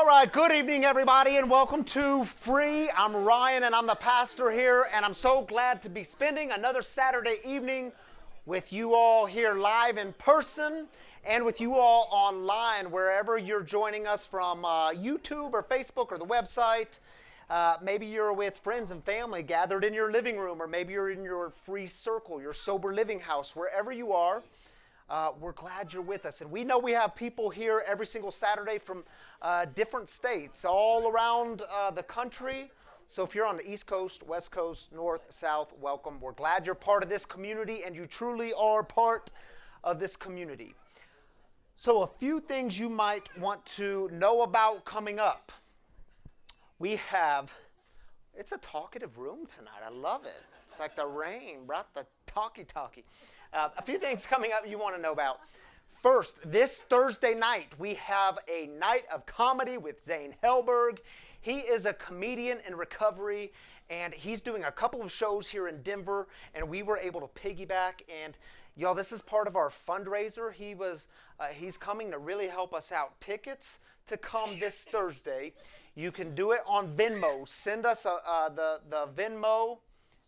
right, good evening, everybody, and welcome to Free. I'm Ryan, and I'm the pastor here, and I'm so glad to be spending another Saturday evening with you all here live in person and with you all online, wherever you're joining us from YouTube or Facebook or the website. Maybe you're with friends and family gathered in your living room, or maybe you're in your free circle, your sober living house, wherever you are. We're glad you're with us. And we know we have people here every single Saturday from different states all around the country. So if you're on the East Coast, West Coast, North, South, welcome. We're glad you're part of this community, and you truly are part of this community. So a few things you might want to know about coming up. It's a talkative room tonight. I love it. It's like the rain brought the talkie. A few things coming up you want to know about. First, this Thursday night, we have a night of comedy with Zane Helberg. He is a comedian in recovery, and he's doing a couple of shows here in Denver, and we were able to piggyback. And y'all, this is part of our fundraiser. He's coming to really help us out. Tickets to come this Thursday. You can do it on Venmo. Send us the Venmo.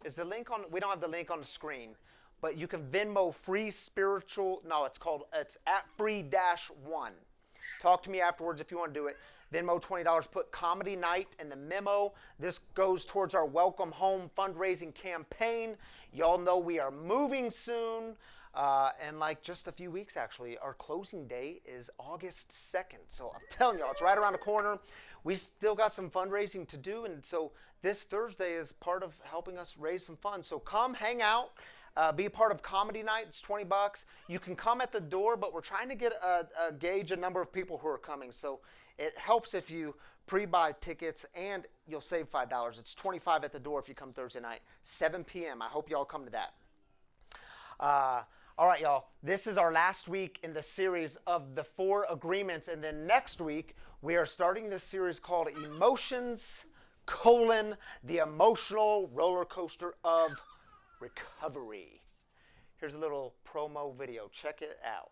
Is the link on? We don't have the link on the screen. But you can Venmo Free Spiritual. No, it's at free-1. Talk to me afterwards if you want to do it. Venmo $20. Put Comedy Night in the memo. This goes towards our Welcome Home fundraising campaign. Y'all know we are moving soon. And like just a few weeks, actually, our closing day is August 2nd. So I'm telling y'all, it's right around the corner. We still got some fundraising to do. And so this Thursday is part of helping us raise some funds. So come hang out. Be a part of Comedy Night. It's $20. You can come at the door, but we're trying to get gauge a number of people who are coming. So it helps if you pre-buy tickets, and you'll save $5. It's $25 at the door if you come Thursday night, 7 p.m. I hope y'all come to that. All right, y'all. This is our last week in the series of the 4 agreements, and then next week we are starting this series called Emotions: the emotional roller coaster of recovery. Here's a little promo video. Check it out.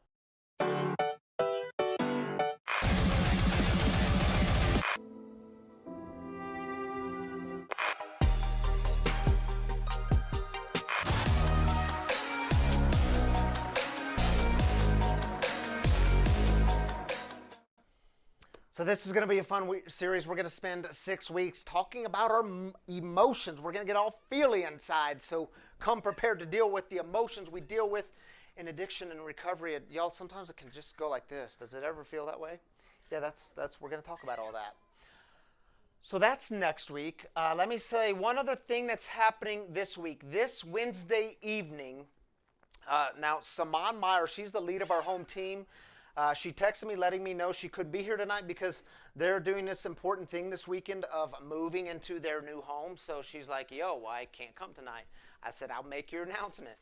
So this is going to be a fun series. We're going to spend 6 weeks talking about our emotions. We're going to get all feely inside. So come prepared to deal with the emotions we deal with in addiction and recovery. Y'all, sometimes it can just go like this. Does it ever feel that way? Yeah, we're going to talk about all that. So that's next week. Let me say one other thing that's happening this week. This Wednesday evening, now Saman Meyer, she's the lead of our home team. She texted me letting me know she could be here tonight because they're doing this important thing this weekend of moving into their new home. So she's like, yo, I can't come tonight. I said, I'll make your announcement.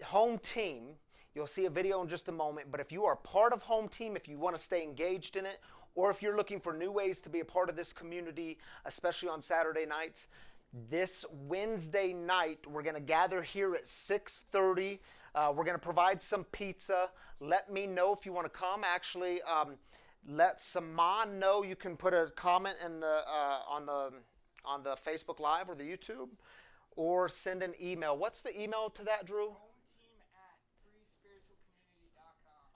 Home team, you'll see a video in just a moment. But if you are part of home team, if you want to stay engaged in it, or if you're looking for new ways to be a part of this community, especially on Saturday nights, this Wednesday night, we're going to gather here at 6:30. We're going to provide some pizza. Let me know if you want to come. Actually, let Saman know. You can put a comment in on the Facebook Live or the YouTube, or send an email. What's the email to that, Drew?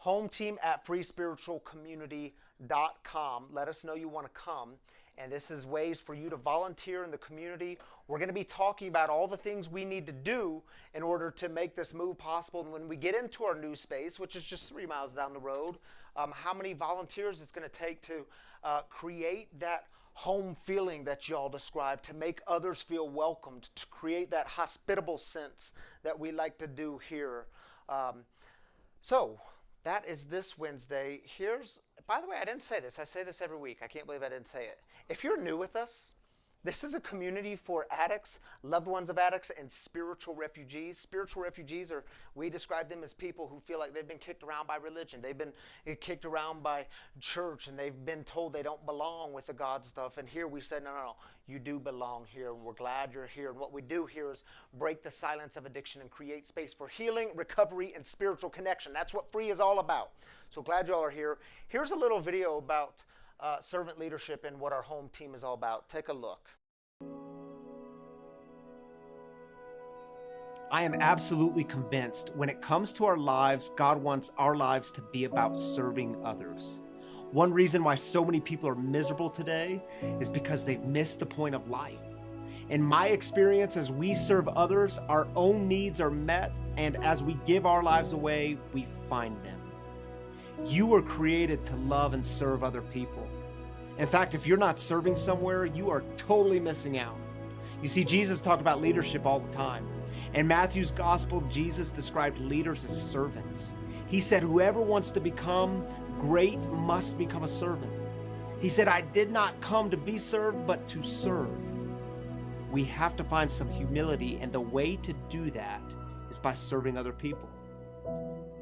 HomeTeam@freespiritualcommunity.com. Let us know you want to come. And this is ways for you to volunteer in the community. We're going to be talking about all the things we need to do in order to make this move possible. And when we get into our new space, which is just 3 miles down the road, how many volunteers it's going to take to create that home feeling that y'all described, to make others feel welcomed, to create that hospitable sense that we like to do here. So that is this Wednesday. By the way, I didn't say this. I say this every week. I can't believe I didn't say it. If you're new with us, this is a community for addicts, loved ones of addicts, and spiritual refugees. Spiritual refugees we describe them as people who feel like they've been kicked around by religion. They've been kicked around by church, and they've been told they don't belong with the God stuff. And here we say, no, you do belong here. We're glad you're here. And what we do here is break the silence of addiction and create space for healing, recovery, and spiritual connection. That's what Free is all about. So glad y'all are here. Here's a little video about servant leadership and what our home team is all about. Take a look. I am absolutely convinced when it comes to our lives, God wants our lives to be about serving others. One reason why so many people are miserable today is because they've missed the point of life. In my experience, as we serve others, our own needs are met, and as we give our lives away, we find them. You were created to love and serve other people. In fact, if you're not serving somewhere, you are totally missing out. You see, Jesus talked about leadership all the time. In Matthew's gospel, Jesus described leaders as servants. He said, whoever wants to become great must become a servant. He said, I did not come to be served, but to serve. We have to find some humility, and the way to do that is by serving other people.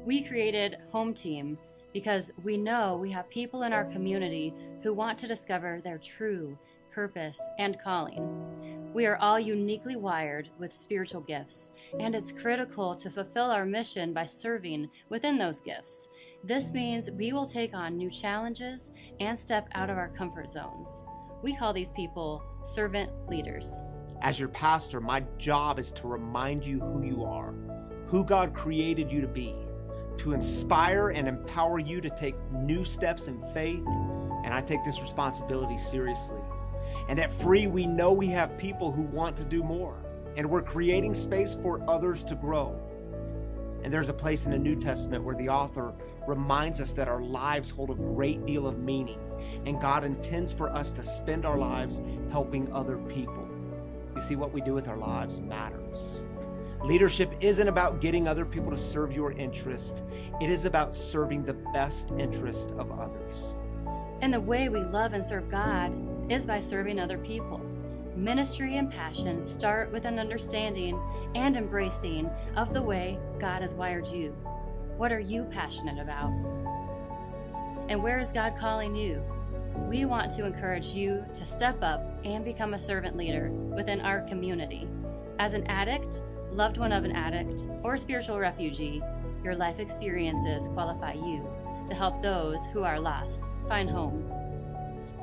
We created Home Team because we know we have people in our community who want to discover their true purpose and calling. We are all uniquely wired with spiritual gifts, and it's critical to fulfill our mission by serving within those gifts. This means we will take on new challenges and step out of our comfort zones. We call these people servant leaders. As your pastor, my job is to remind you who you are, who God created you to be, to inspire and empower you to take new steps in faith, and I take this responsibility seriously. And at Free, we know we have people who want to do more, and we're creating space for others to grow. And there's a place in the New Testament where the author reminds us that our lives hold a great deal of meaning, and God intends for us to spend our lives helping other people. You see, what we do with our lives matters. Leadership isn't about getting other people to serve your interest. It is about serving the best interest of others. And the way we love and serve God is by serving other people. Ministry and passion start with an understanding and embracing of the way God has wired you. What are you passionate about? And where is God calling you? We want to encourage you to step up and become a servant leader within our community. As an addict, loved one of an addict, or spiritual refugee, your life experiences qualify you to help those who are lost find home.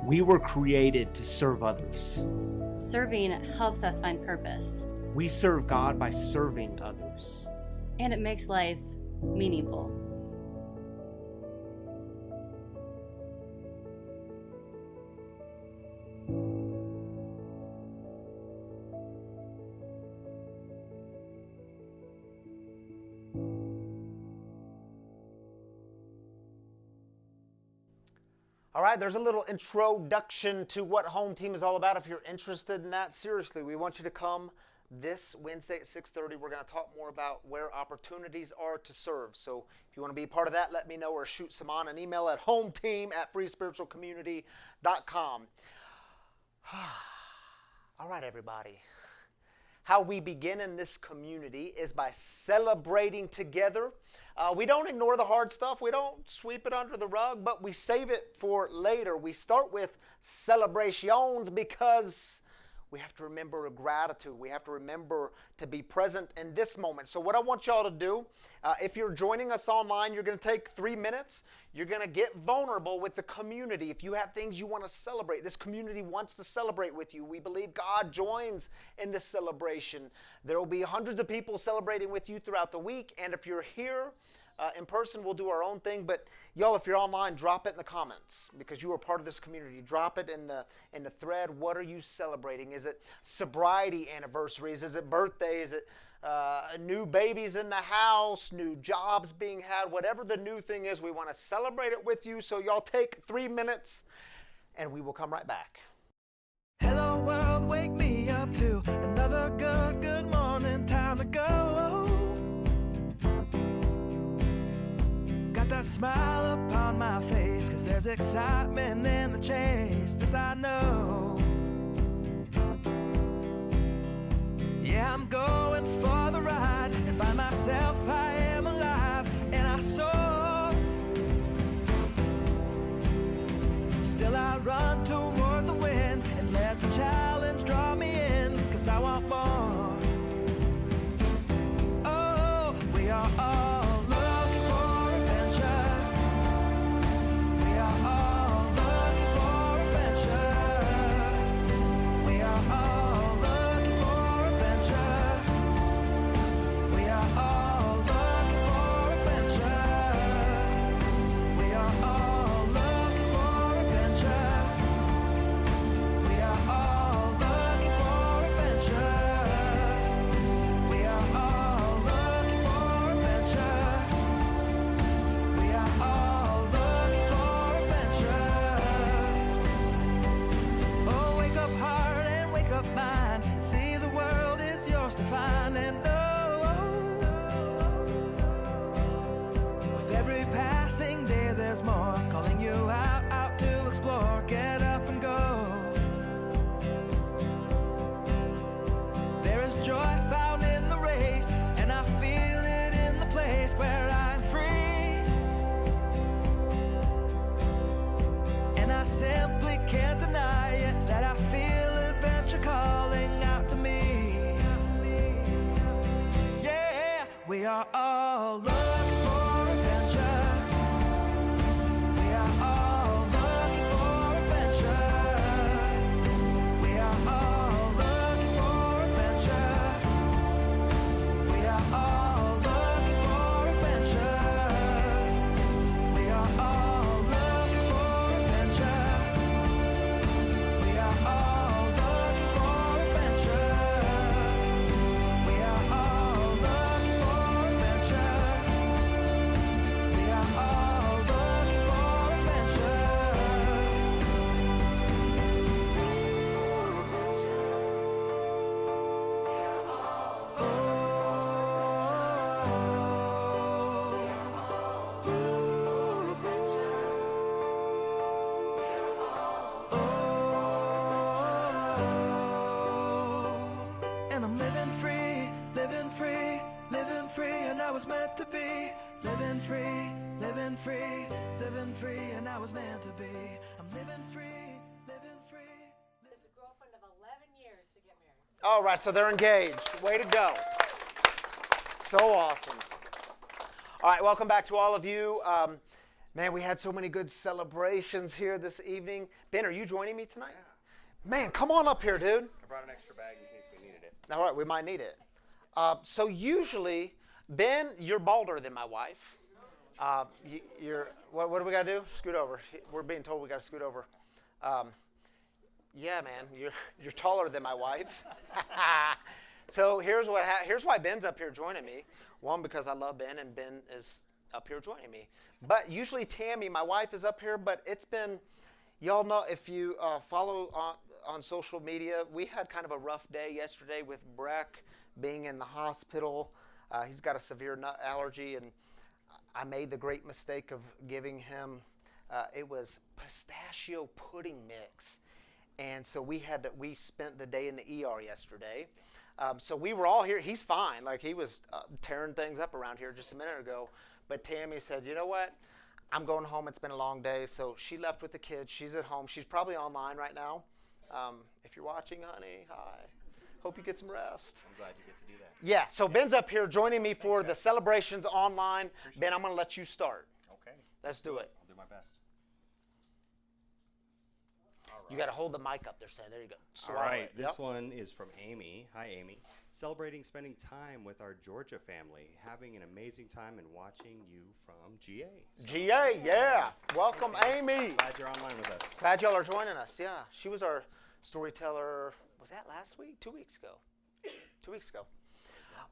We were created to serve others. Serving helps us find purpose. We serve God by serving others. And it makes life meaningful. All right, there's a little introduction to what Home Team is all about. If you're interested in that, seriously, we want you to come this Wednesday at 6:30. We're going to talk more about where opportunities are to serve. So if you want to be part of that, let me know or shoot Saman an email at hometeam@freespiritualcommunity.com. All right, everybody. How we begin in this community is by celebrating together. We don't ignore the hard stuff. We don't sweep it under the rug, but we save it for later. We start with celebrations because we have to remember gratitude. We have to remember to be present in this moment. So what I want y'all to do, if you're joining us online, you're going to take 3 minutes. You're going to get vulnerable with the community. If you have things you want to celebrate, this community wants to celebrate with you. We believe God joins in this celebration. There will be hundreds of people celebrating with you throughout the week. And if you're here in person, we'll do our own thing. But y'all, if you're online, drop it in the comments because you are part of this community. Drop it in the thread. What are you celebrating? Is it sobriety anniversaries? Is it birthdays? Is it new babies in the house, new jobs being had, whatever the new thing is, we want to celebrate it with you. So y'all take 3 minutes and we will come right back. Hello world, wake me up to another good morning, time to go. Got that smile upon my face, 'cause there's excitement in the chase, this I know. Yeah, I'm going for the ride and find myself, I am alive and I soar. Still I run towards the wind and let the challenge draw me in, 'cause I want more. Oh, we are all looking for adventure. We are all looking for up mine and see the world is yours to find. And with every passing day there's more, calling you out to explore. Get up and go. There is joy found in the race, and I feel it in the place where I'm free. And I simply can't deny it, that I feel adventure calling out to me. Yeah, we are all looking for adventure. We are all looking for adventure. We are all looking for adventure. We are all looking for adventure. We are all looking for adventure. We are all looking for adventure. We are all looking for adventure. We are all looking for And I'm living free, living free, living free, and I was meant to be. Living free, living free, living free, and I was meant to be. I'm living free, living free. Is a girlfriend of 11 years to get married. All right, so they're engaged. Way to go. So awesome. All right, welcome back to all of you. Man, we had so many good celebrations here this evening. Ben, are you joining me tonight? Man, come on up here, dude. I brought an extra bag in case we needed it. All right, we might need it. So usually, Ben, you're balder than my wife. What do we got to do? Scoot over. We're being told we got to scoot over. Yeah, man, you're taller than my wife. So here's why Ben's up here joining me. One, because I love Ben, and Ben is up here joining me. But usually Tammy, my wife, is up here. But it's been, y'all know, if you follow on social media, we had kind of a rough day yesterday with Breck being in the hospital. He's got a severe nut allergy, and I made the great mistake of giving him, it was pistachio pudding mix. And so we spent the day in the ER yesterday. So we were all here. He's fine. Like, he was tearing things up around here just a minute ago. But Tammy said, you know what? I'm going home. It's been a long day. So she left with the kids. She's at home. She's probably online right now. If you're watching, honey, hi. Hope you get some rest. I'm glad you get to do that. Yeah, so Ben's up here joining me for the celebrations online. Ben, I'm going to let you start. Okay. Let's do it. I'll do my best. You got to hold the mic up there, say. There you go. All right. This one is from Amy. Hi, Amy. Celebrating spending time with our Georgia family. Having an amazing time and watching you from GA. GA, yeah. Welcome, Amy. Glad you're online with us. Glad y'all are joining us. Yeah, she was our storyteller. Was that last week? 2 weeks ago. 2 weeks ago.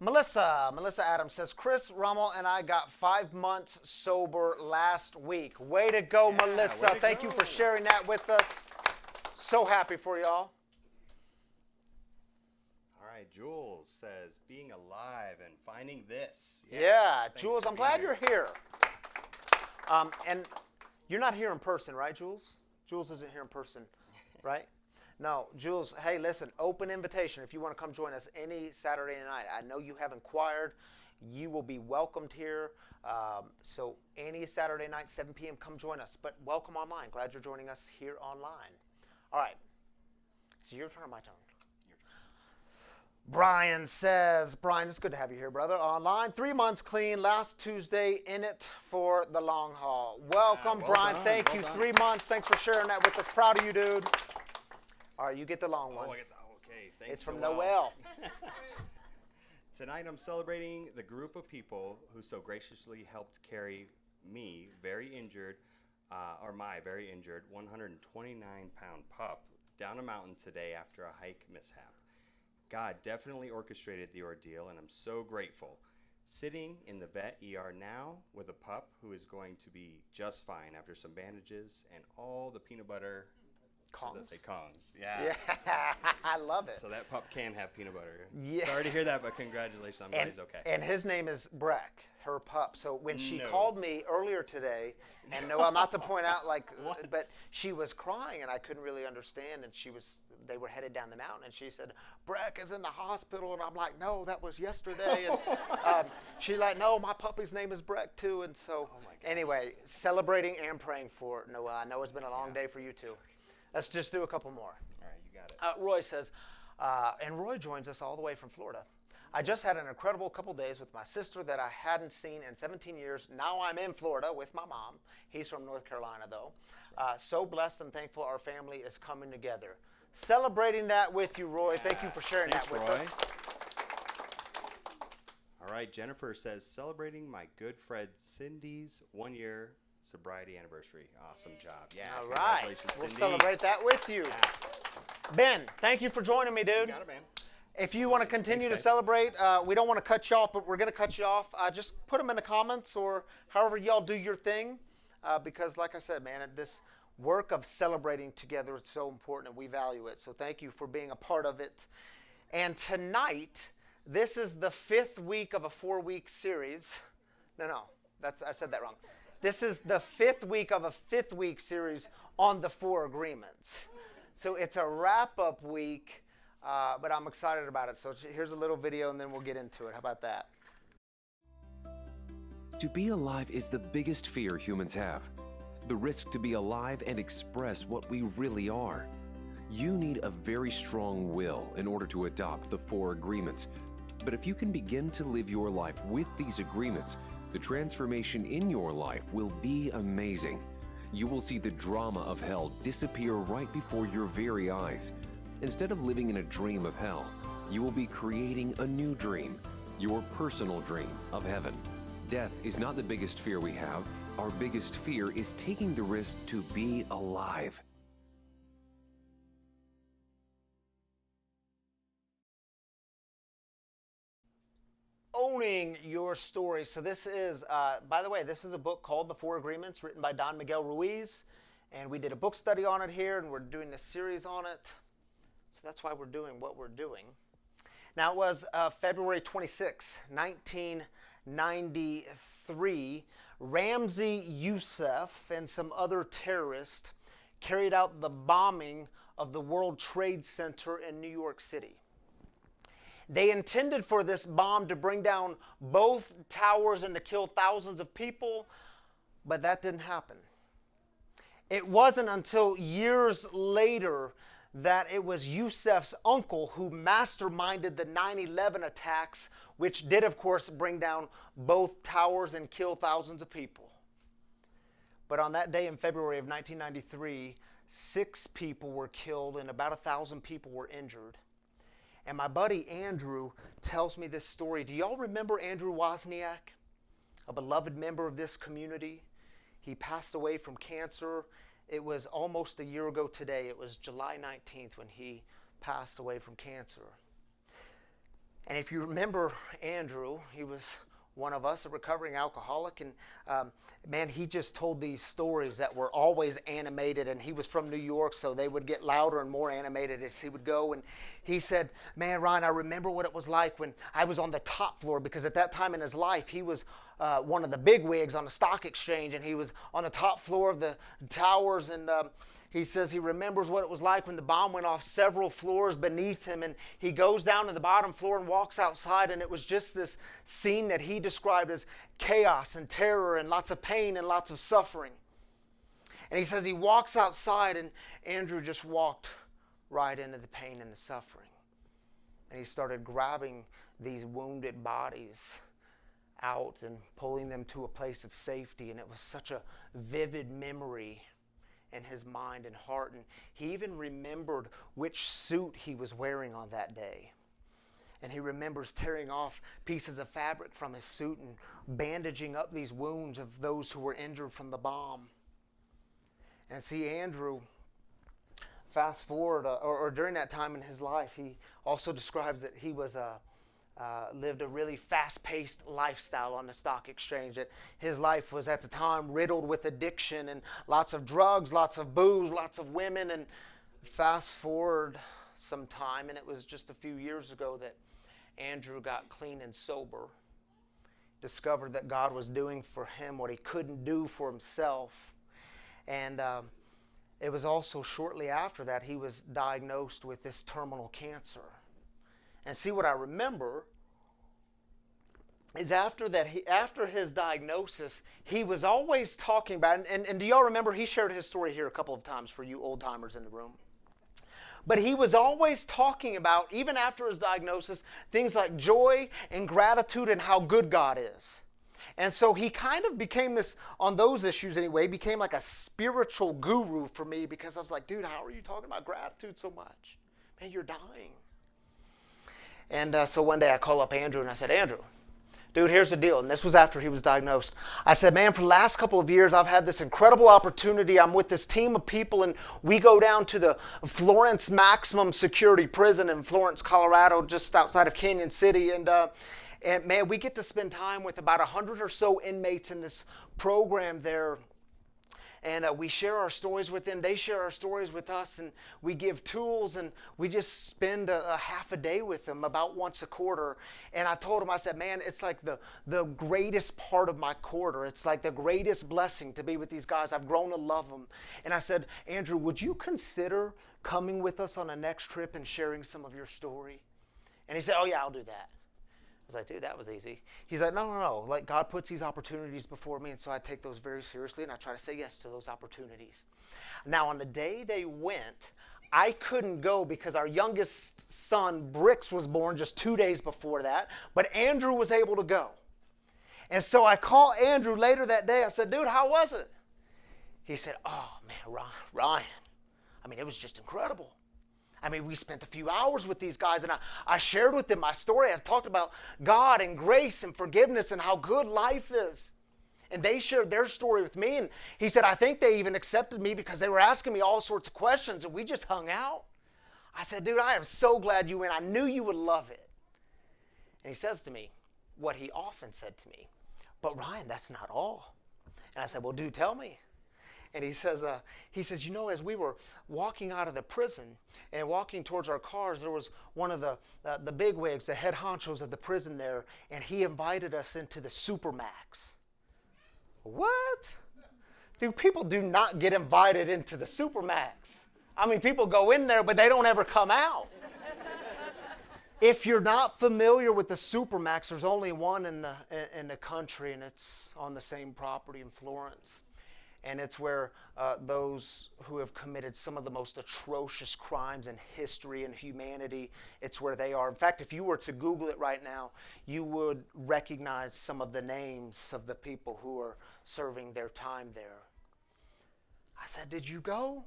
Melissa Adams says, Chris Rummel and I got 5 months sober last week. Way to go, Yeah, Melissa. way to Thank you go. for sharing that with us. So happy for y'all. All right. Jules says, being alive and finding this. Yeah, Thanks Jules, for I'm being glad you're here. And you're not here in person, right, Jules? Jules isn't here in person, right? No, Jules, hey, listen, open invitation if you want to come join us any Saturday night. I know you have inquired. You will be welcomed here. So any Saturday night, 7 p.m., come join us. But welcome online. Glad you're joining us here online. All right. So your turn or my turn? Brian says, Brian, it's good to have you here, brother. Online, 3 months clean, last Tuesday, in it for the long haul. Welcome, well Brian. done, Thank well you. done. 3 months. Thanks for sharing that with us. Proud of you, dude. All right, you get the long one. Oh, I get the, okay. Thanks, It's from Noel. Noel. Tonight I'm celebrating the group of people who so graciously helped carry me, my very injured 129-pound pup down a mountain today after a hike mishap. God definitely orchestrated the ordeal, and I'm so grateful. Sitting in the vet ER now with a pup who is going to be just fine after some bandages and all the peanut butter Kongs? Does that say Kongs? Yeah. Yeah, I love it. So that pup can have peanut butter. Yeah. Sorry to hear that, but congratulations. I'm glad he's okay. And his name is Breck, her pup. So when she No. called me earlier today, and no, I'm not to point out but she was crying and I couldn't really understand. And they were headed down the mountain, and she said, "Breck is in the hospital," and I'm like, "No, that was yesterday." And she's like, "No, my puppy's name is Breck too." And so anyway, celebrating and praying for Noah. I know it's been a long day for you too. Let's just do a couple more. All right, you got it. Roy says, and Roy joins us all the way from Florida. I just had an incredible couple days with my sister that I hadn't seen in 17 years. Now I'm in Florida with my mom. He's from North Carolina, though. So blessed and thankful our family is coming together. Celebrating that with you, Roy. Thank you for sharing Thanks, that with Roy. us. All right, Jennifer says, celebrating my good friend Cindy's 1-year sobriety anniversary. Awesome job. Yeah. All right. Congratulations, We'll Cindy. celebrate that with you. Ben, thank you for joining me, dude. You got it, man. If you want to continue Thanks, to guys. celebrate, we don't want to cut you off, but we're going to cut you off. Just put them in the comments or however y'all do your thing, because like I said, man, this work of celebrating together is so important and we value it. So thank you for being a part of it. And tonight, this is the 5th week of a 4-week series. No, I said that wrong. This is the 5th week of a 5th-week series on the 4 agreements. So it's a wrap-up week, but I'm excited about it. So here's a little video, and then we'll get into it. How about that? To be alive is the biggest fear humans have. The risk to be alive and express what we really are. You need a very strong will in order to adopt the 4 agreements. But if you can begin to live your life with these agreements, the transformation in your life will be amazing. You will see the drama of hell disappear right before your very eyes. Instead of living in a dream of hell, you will be creating a new dream, your personal dream of heaven. Death is not the biggest fear we have. Our biggest fear is taking the risk to be alive. Owning your story. So this is, by the way, this is a book called The 4 Agreements, written by Don Miguel Ruiz. And we did a book study on it here, and we're doing this series on it. So that's why we're doing what we're doing. Now, it was February 26, 1993. Ramzi Youssef and some other terrorists carried out the bombing of the World Trade Center in New York City. They intended for this bomb to bring down both towers and to kill thousands of people, but that didn't happen. It wasn't until years later that it was Youssef's uncle who masterminded the 9/11 attacks, which did, of course, bring down both towers and kill thousands of people. But on that day in February of 1993, 6 people were killed and about 1,000 people were injured. And my buddy Andrew tells me this story. Do y'all remember Andrew Wozniak, a beloved member of this community? He passed away from cancer. It was almost a year ago today. It was July 19th when he passed away from cancer. And if you remember Andrew, he was one of us, a recovering alcoholic, and man, he just told these stories that were always animated, and he was from New York, so they would get louder and more animated as he would go. And he said, man, Ryan, I remember what it was like when I was on the top floor, because at that time in his life, he was one of the big wigs on the stock exchange, and he was on the top floor of the towers, and he says he remembers what it was like when the bomb went off several floors beneath him, and he goes down to the bottom floor and walks outside, and it was just this scene that he described as chaos and terror and lots of pain and lots of suffering. And he says he walks outside, and Andrew just walked right into the pain and the suffering. And he started grabbing these wounded bodies out and pulling them to a place of safety, and it was such a vivid memory in his mind and heart. And he even remembered which suit he was wearing on that day. And he remembers tearing off pieces of fabric from his suit and bandaging up these wounds of those who were injured from the bomb. And see, Andrew, fast forward, or during that time in his life, he also describes that he was lived a really fast-paced lifestyle on the stock exchange. That his life was at the time riddled with addiction and lots of drugs, lots of booze, lots of women, and Fast forward some time, and it was just a few years ago that Andrew got clean and sober, discovered that God was doing for him what he couldn't do for himself. And it was also shortly after that he was diagnosed with this terminal cancer. And see, what I remember is after his diagnosis, he was always talking about, and do y'all remember, he shared his story here a couple of times for you old timers in the room. But he was always talking about, even after his diagnosis, things like joy and gratitude and how good God is. And so he kind of became this, on those issues anyway, became like a spiritual guru for me, because I was like, dude, how are you talking about gratitude so much? Man, you're dying. And so one day I call up Andrew and I said, Andrew, dude, here's the deal. And this was after he was diagnosed. I said, man, for the last couple of years, I've had this incredible opportunity. I'm with this team of people, and we go down to the Florence Maximum Security Prison in Florence, Colorado, just outside of Canyon City. And man, we get to spend time with about 100 or so inmates in this program there. And we share our stories with them. They share our stories with us, and we give tools, and we just spend a half a day with them about once a quarter. And I told them, I said, man, it's like the greatest part of my quarter. It's like the greatest blessing to be with these guys. I've grown to love them. And I said, Andrew, would you consider coming with us on a next trip and sharing some of your story? And he said, oh yeah, I'll do that. I was like, dude, that was easy. He's like, no. Like, God puts these opportunities before me, and so I take those very seriously, and I try to say yes to those opportunities. Now, on the day they went, I couldn't go because our youngest son, Brix, was born just 2 days before that, but Andrew was able to go. And so I called Andrew later that day. I said, dude, how was it? He said, oh, man, Ryan, I mean, it was just incredible. I mean, we spent a few hours with these guys, and I shared with them my story. I talked about God and grace and forgiveness and how good life is. And they shared their story with me, and he said, I think they even accepted me because they were asking me all sorts of questions, and we just hung out. I said, dude, I am so glad you went. I knew you would love it. And he says to me what he often said to me, but Ryan, that's not all. And I said, well, dude, tell me. And he says, you know, as we were walking out of the prison and walking towards our cars, there was one of the bigwigs, the head honchos of the prison there, and he invited us into the Supermax. What? Dude, people do not get invited into the Supermax. I mean, people go in there, but they don't ever come out. If you're not familiar with the Supermax, there's only one in the country, and it's on the same property in Florence. And it's where those who have committed some of the most atrocious crimes in history and humanity, it's where they are. In fact, if you were to Google it right now, you would recognize some of the names of the people who are serving their time there. I said, did you go?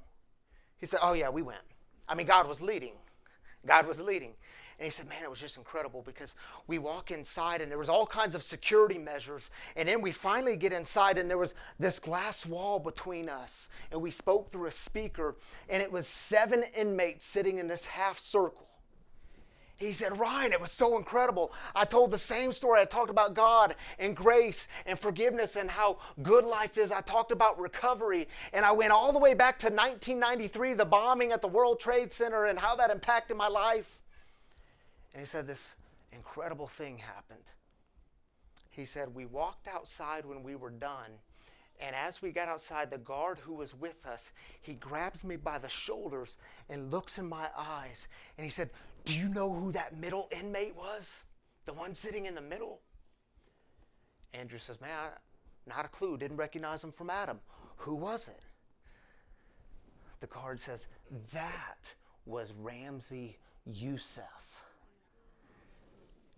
He said, oh yeah, we went. I mean, God was leading. God was leading. And he said, man, it was just incredible because we walk inside and there was all kinds of security measures. And then we finally get inside and there was this glass wall between us. And we spoke through a speaker, and it was 7 inmates sitting in this half circle. He said, Ryan, it was so incredible. I told the same story. I talked about God and grace and forgiveness and how good life is. I talked about recovery. And I went all the way back to 1993, the bombing at the World Trade Center and how that impacted my life. And he said this incredible thing happened. He said, we walked outside when we were done. And as we got outside, the guard who was with us, he grabs me by the shoulders and looks in my eyes. And he said, do you know who that middle inmate was? The one sitting in the middle? Andrew says, man, not a clue. Didn't recognize him from Adam. Who was it? The guard says, that was Ramsey Youssef.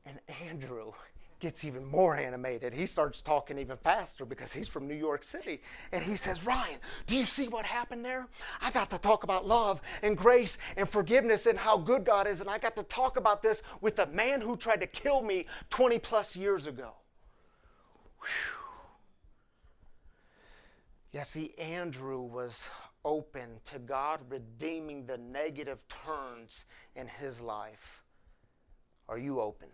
And Andrew gets even more animated. He starts talking even faster because he's from New York City. And he says, Ryan, do you see what happened there? I got to talk about love and grace and forgiveness and how good God is. And I got to talk about this with a man who tried to kill me 20 plus years ago. Whew. Yeah, see, Andrew was open to God redeeming the negative turns in his life. Are you open?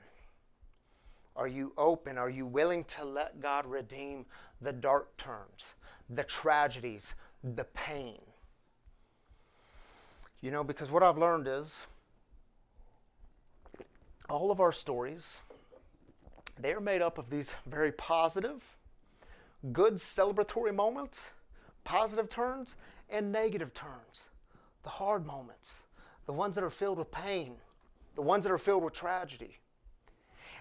Are you open? Are you willing to let God redeem the dark turns, the tragedies, the pain? Because what I've learned is all of our stories, they are made up of these very positive, good celebratory moments, positive turns, and negative turns. The hard moments, the ones that are filled with pain, the ones that are filled with tragedy.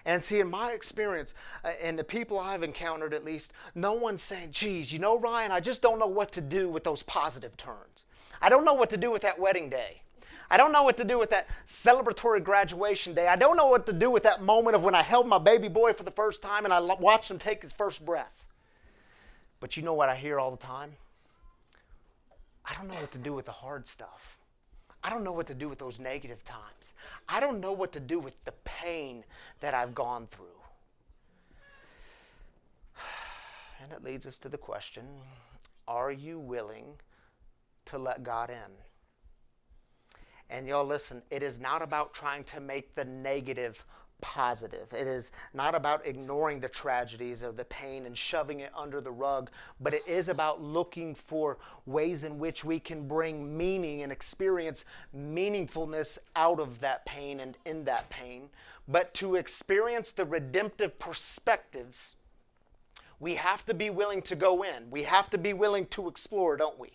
And see, in my experience, and the people I've encountered at least, no one's saying, geez, Ryan, I just don't know what to do with those positive turns. I don't know what to do with that wedding day. I don't know what to do with that celebratory graduation day. I don't know what to do with that moment of when I held my baby boy for the first time and I watched him take his first breath. But you know what I hear all the time? I don't know what to do with the hard stuff. I don't know what to do with those negative times. I don't know what to do with the pain that I've gone through. And it leads us to the question, are you willing to let God in? And y'all listen, it is not about trying to make the negative positive. It is not about ignoring the tragedies or the pain and shoving it under the rug, but it is about looking for ways in which we can bring meaning and experience meaningfulness out of that pain and in that pain. But to experience the redemptive perspectives, we have to be willing to go in. We have to be willing to explore, don't we?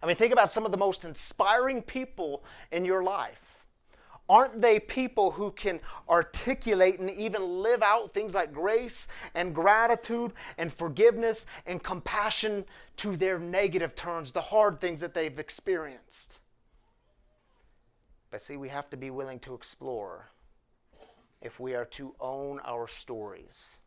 I mean, think about some of the most inspiring people in your life. Aren't they people who can articulate and even live out things like grace and gratitude and forgiveness and compassion to their negative turns, the hard things that they've experienced? But see, we have to be willing to explore if we are to own our stories.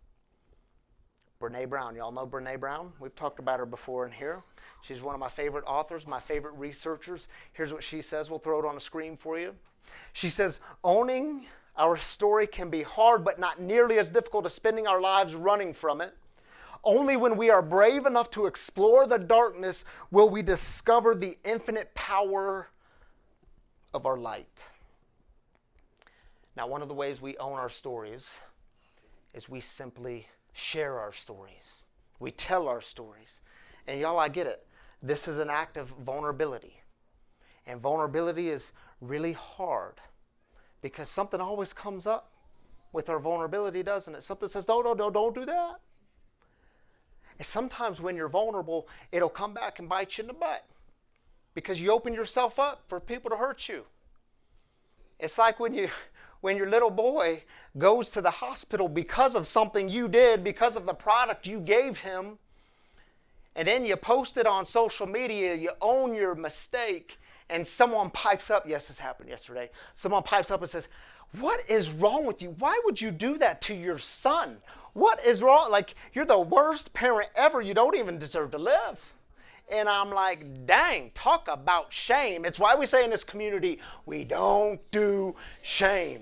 Brene Brown, y'all know Brene Brown? We've talked about her before in here. She's one of my favorite authors, my favorite researchers. Here's what she says. We'll throw it on the screen for you. She says, owning our story can be hard, but not nearly as difficult as spending our lives running from it. Only when we are brave enough to explore the darkness will we discover the infinite power of our light. Now, one of the ways we own our stories is we simply share our stories. We tell our stories. And y'all, I get it. This is an act of vulnerability. And vulnerability is really hard because something always comes up with our vulnerability, doesn't it? Something says, don't do that. And sometimes when you're vulnerable, it'll come back and bite you in the butt because you open yourself up for people to hurt you. It's like when your little boy goes to the hospital because of something you did, because of the product you gave him, and then you post it on social media, you own your mistake, and someone pipes up, yes, this happened yesterday, someone pipes up and says, what is wrong with you? Why would you do that to your son? What is wrong? Like, you're the worst parent ever. You don't even deserve to live. And I'm like, dang, talk about shame. It's why we say in this community, we don't do shame.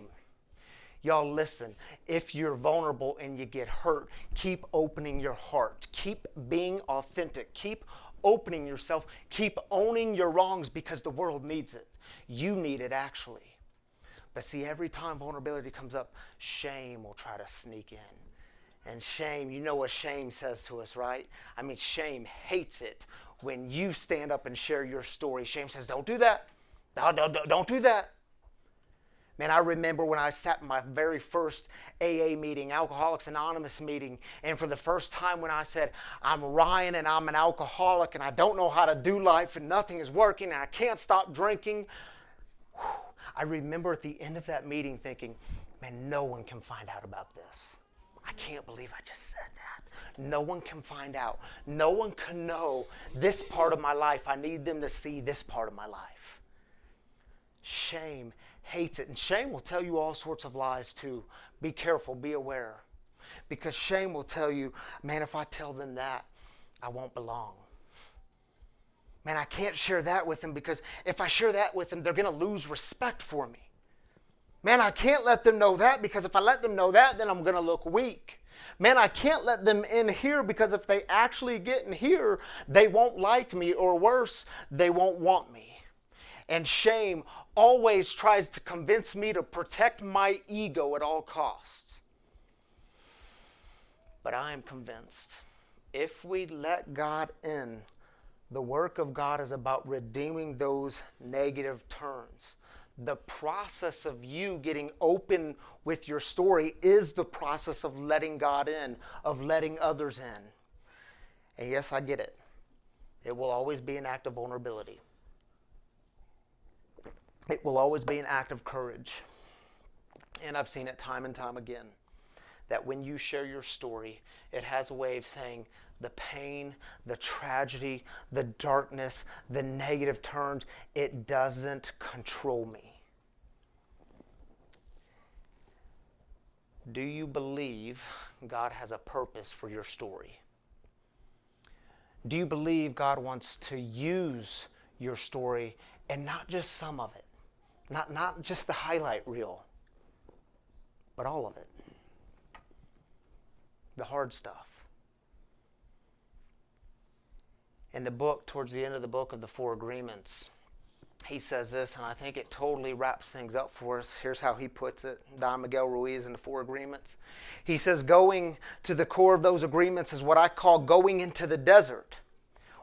Y'all listen, if you're vulnerable and you get hurt, keep opening your heart. Keep being authentic. Keep opening yourself. Keep owning your wrongs because the world needs it. You need it, actually. But see, every time vulnerability comes up, shame will try to sneak in. And shame, you know what shame says to us, right? I mean, shame hates it when you stand up and share your story. Shame says, don't do that. No, don't do that. Man, I remember when I sat in my very first AA meeting, Alcoholics Anonymous meeting, and for the first time when I said, I'm Ryan and I'm an alcoholic and I don't know how to do life and nothing is working and I can't stop drinking. I remember at the end of that meeting thinking, man, no one can find out about this. I can't believe I just said that. No one can find out. No one can know this part of my life. I need them to see this part of my life. Shame hates it. And shame will tell you all sorts of lies too. Be careful, be aware. Because shame will tell you, man, if I tell them that, I won't belong. Man, I can't share that with them because if I share that with them, they're going to lose respect for me. Man, I can't let them know that because if I let them know that, then I'm going to look weak. Man, I can't let them in here because if they actually get in here, they won't like me, or worse, they won't want me. And shame always tries to convince me to protect my ego at all costs. But I am convinced if we let God in, The work of God is about redeeming those negative turns. The process of you getting open with your story is the process of letting God in, of letting others in. And yes, I get it. It will always be an act of vulnerability. It will always be an act of courage. And I've seen it time and time again, that when you share your story, it has a way of saying the pain, the tragedy, the darkness, the negative turns, it doesn't control me. Do you believe God has a purpose for your story? Do you believe God wants to use your story and not just some of it? Not just the highlight reel, but all of it. The hard stuff. In the book, towards the end of the book of the Four Agreements, he says this, and I think it totally wraps things up for us. Here's how he puts it, Don Miguel Ruiz in the Four Agreements. He says, going to the core of those agreements is what I call going into the desert.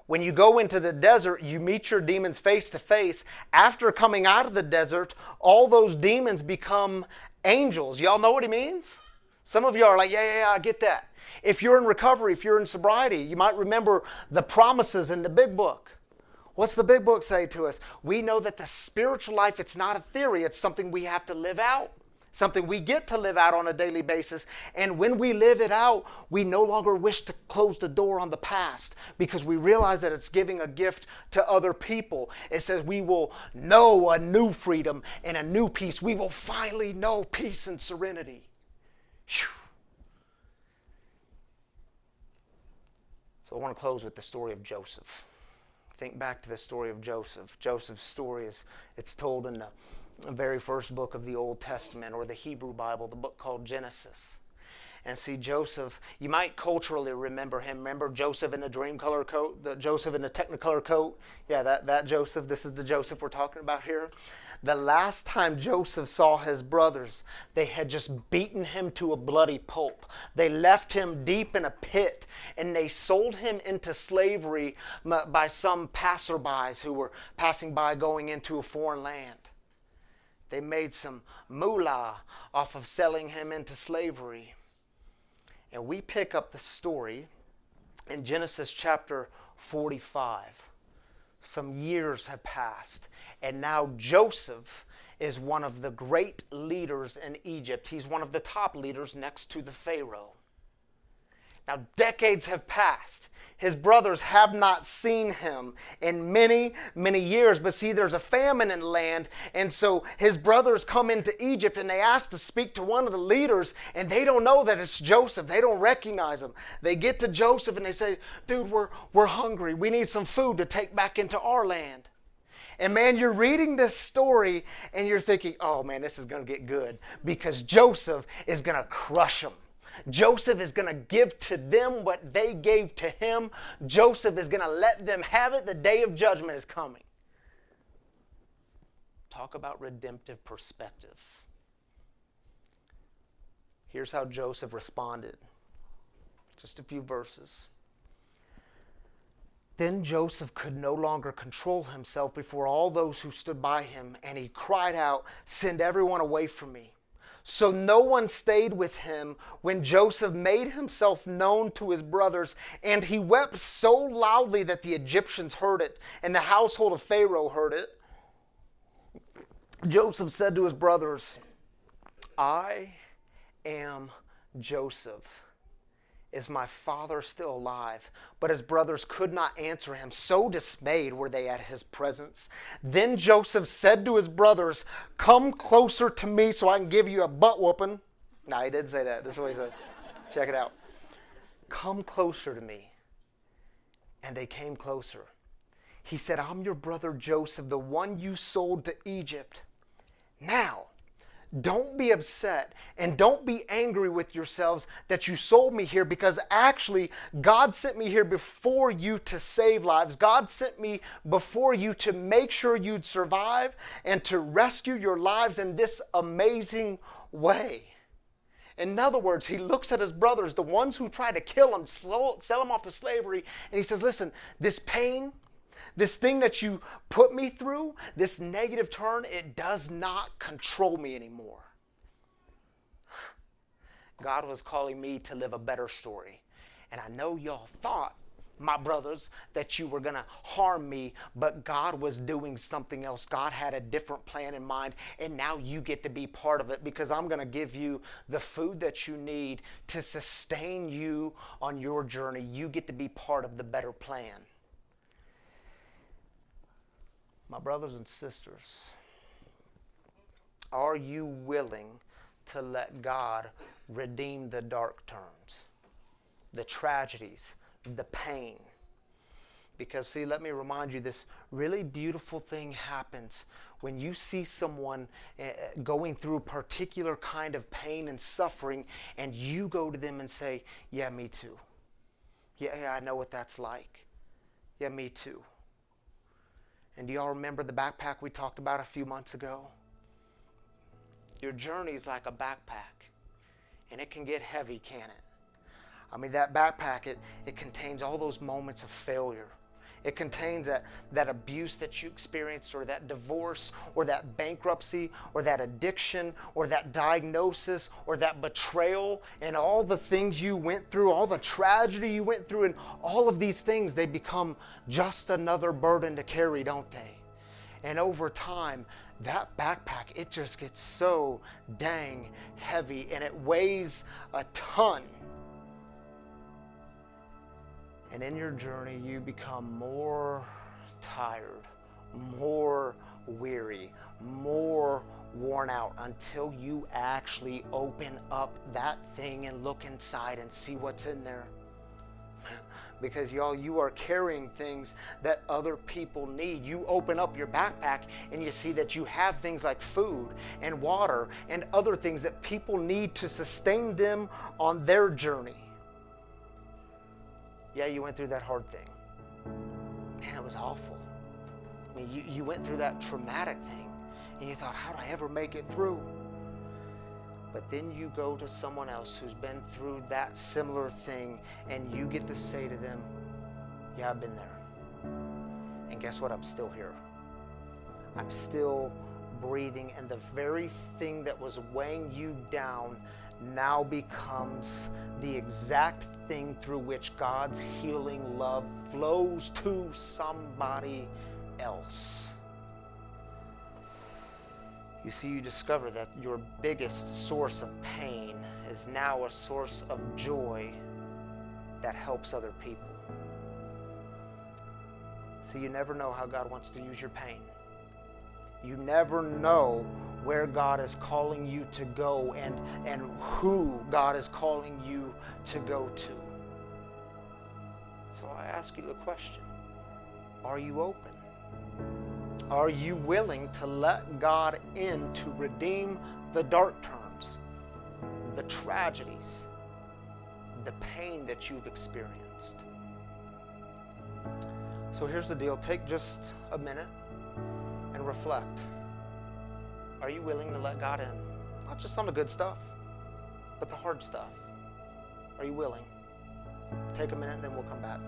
When you go into the desert, you meet your demons face to face. After coming out of the desert, all those demons become angels. Y'all know what he means? Some of you are like, yeah, I get that. If you're in recovery, if you're in sobriety, you might remember the promises in the big book. What's the big book say to us? We know that the spiritual life, it's not a theory, it's something we have to live out. Something we get to live out on a daily basis. And when we live it out, we no longer wish to close the door on the past because we realize that it's giving a gift to other people. It says we will know a new freedom and a new peace. We will finally know peace and serenity. Whew. So I want to close with the story of Joseph. Think back to the story of Joseph. Joseph's story it's told in the very first book of the Old Testament, or the Hebrew Bible, the book called Genesis. And see, Joseph, you might culturally remember him. Remember Joseph in the dream color coat, the Joseph in the technicolor coat? Yeah, that Joseph. This is the Joseph we're talking about here. The last time Joseph saw his brothers, they had just beaten him to a bloody pulp. They left him deep in a pit, and they sold him into slavery by some passerbys who were passing by going into a foreign land. They made some moolah off of selling him into slavery. And we pick up the story in Genesis chapter 45. Some years have passed, and now Joseph is one of the great leaders in Egypt. He's one of the top leaders next to the Pharaoh. Now, decades have passed. His brothers have not seen him in many, many years. But see, there's a famine in the land. And so his brothers come into Egypt and they ask to speak to one of the leaders. And they don't know that it's Joseph. They don't recognize him. They get to Joseph and they say, dude, we're hungry. We need some food to take back into our land. And man, you're reading this story and you're thinking, oh man, this is going to get good. Because Joseph is going to crush them. Joseph is going to give to them what they gave to him. Joseph is going to let them have it. The day of judgment is coming. Talk about redemptive perspectives. Here's how Joseph responded. Just a few verses. Then Joseph could no longer control himself before all those who stood by him, and he cried out, "Send everyone away from me." So no one stayed with him when Joseph made himself known to his brothers, and he wept so loudly that the Egyptians heard it, and the household of Pharaoh heard it. Joseph said to his brothers, "I am Joseph. Is my father still alive?" But his brothers could not answer him. So dismayed were they at his presence. Then Joseph said to his brothers, "Come closer to me so I can give you a butt whooping." No, he didn't say that. This is what he says. Check it out. "Come closer to me." And they came closer. He said, "I'm your brother Joseph, the one you sold to Egypt. Now, don't be upset and don't be angry with yourselves that you sold me here, because actually God sent me here before you to save lives. God sent me before you to make sure you'd survive and to rescue your lives in this amazing way." In other words, he looks at his brothers, the ones who tried to kill him, sell him off to slavery, and he says, listen, this pain, This thing that you put me through, this negative turn, it does not control me anymore. God was calling me to live a better story. And I know y'all thought, my brothers, that you were going to harm me, but God was doing something else. God had a different plan in mind, and now you get to be part of it, because I'm going to give you the food that you need to sustain you on your journey. You get to be part of the better plan. My brothers and sisters, are you willing to let God redeem the dark turns, the tragedies, the pain? Because see, let me remind you, this really beautiful thing happens when you see someone going through a particular kind of pain and suffering, and you go to them and say, yeah, me too. Yeah, I know what that's like. Yeah, me too. And do y'all remember the backpack we talked about a few months ago? Your journey is like a backpack, and it can get heavy, can't it? I mean, that backpack, it contains all those moments of failure. It contains that abuse that you experienced, or that divorce, or that bankruptcy, or that addiction, or that diagnosis, or that betrayal, and all the things you went through, all the tragedy you went through, and all of these things, they become just another burden to carry, don't they? And over time, that backpack, it just gets so dang heavy, and it weighs a ton. And in your journey, you become more tired, more weary, more worn out, until you actually open up that thing and look inside and see what's in there. Because y'all, you are carrying things that other people need. You open up your backpack and you see that you have things like food and water and other things that people need to sustain them on their journey. Yeah, you went through that hard thing. Man, it was awful. I mean, you went through that traumatic thing, and you thought, how'd I ever make it through? But then you go to someone else who's been through that similar thing, and you get to say to them, yeah, I've been there. And guess what? I'm still here. I'm still breathing, and the very thing that was weighing you down now becomes the exact thing through which God's healing love flows to somebody else. You see, you discover that your biggest source of pain is now a source of joy that helps other people. See, you never know how God wants to use your pain. You never know where God is calling you to go, and who God is calling you to go to. So I ask you the question, are you open? Are you willing to let God in to redeem the dark turns, the tragedies, the pain that you've experienced? So here's the deal. Take just a minute and reflect. Are you willing to let God in? Not just on the good stuff, but the hard stuff. Are you willing? Take a minute and then we'll come back.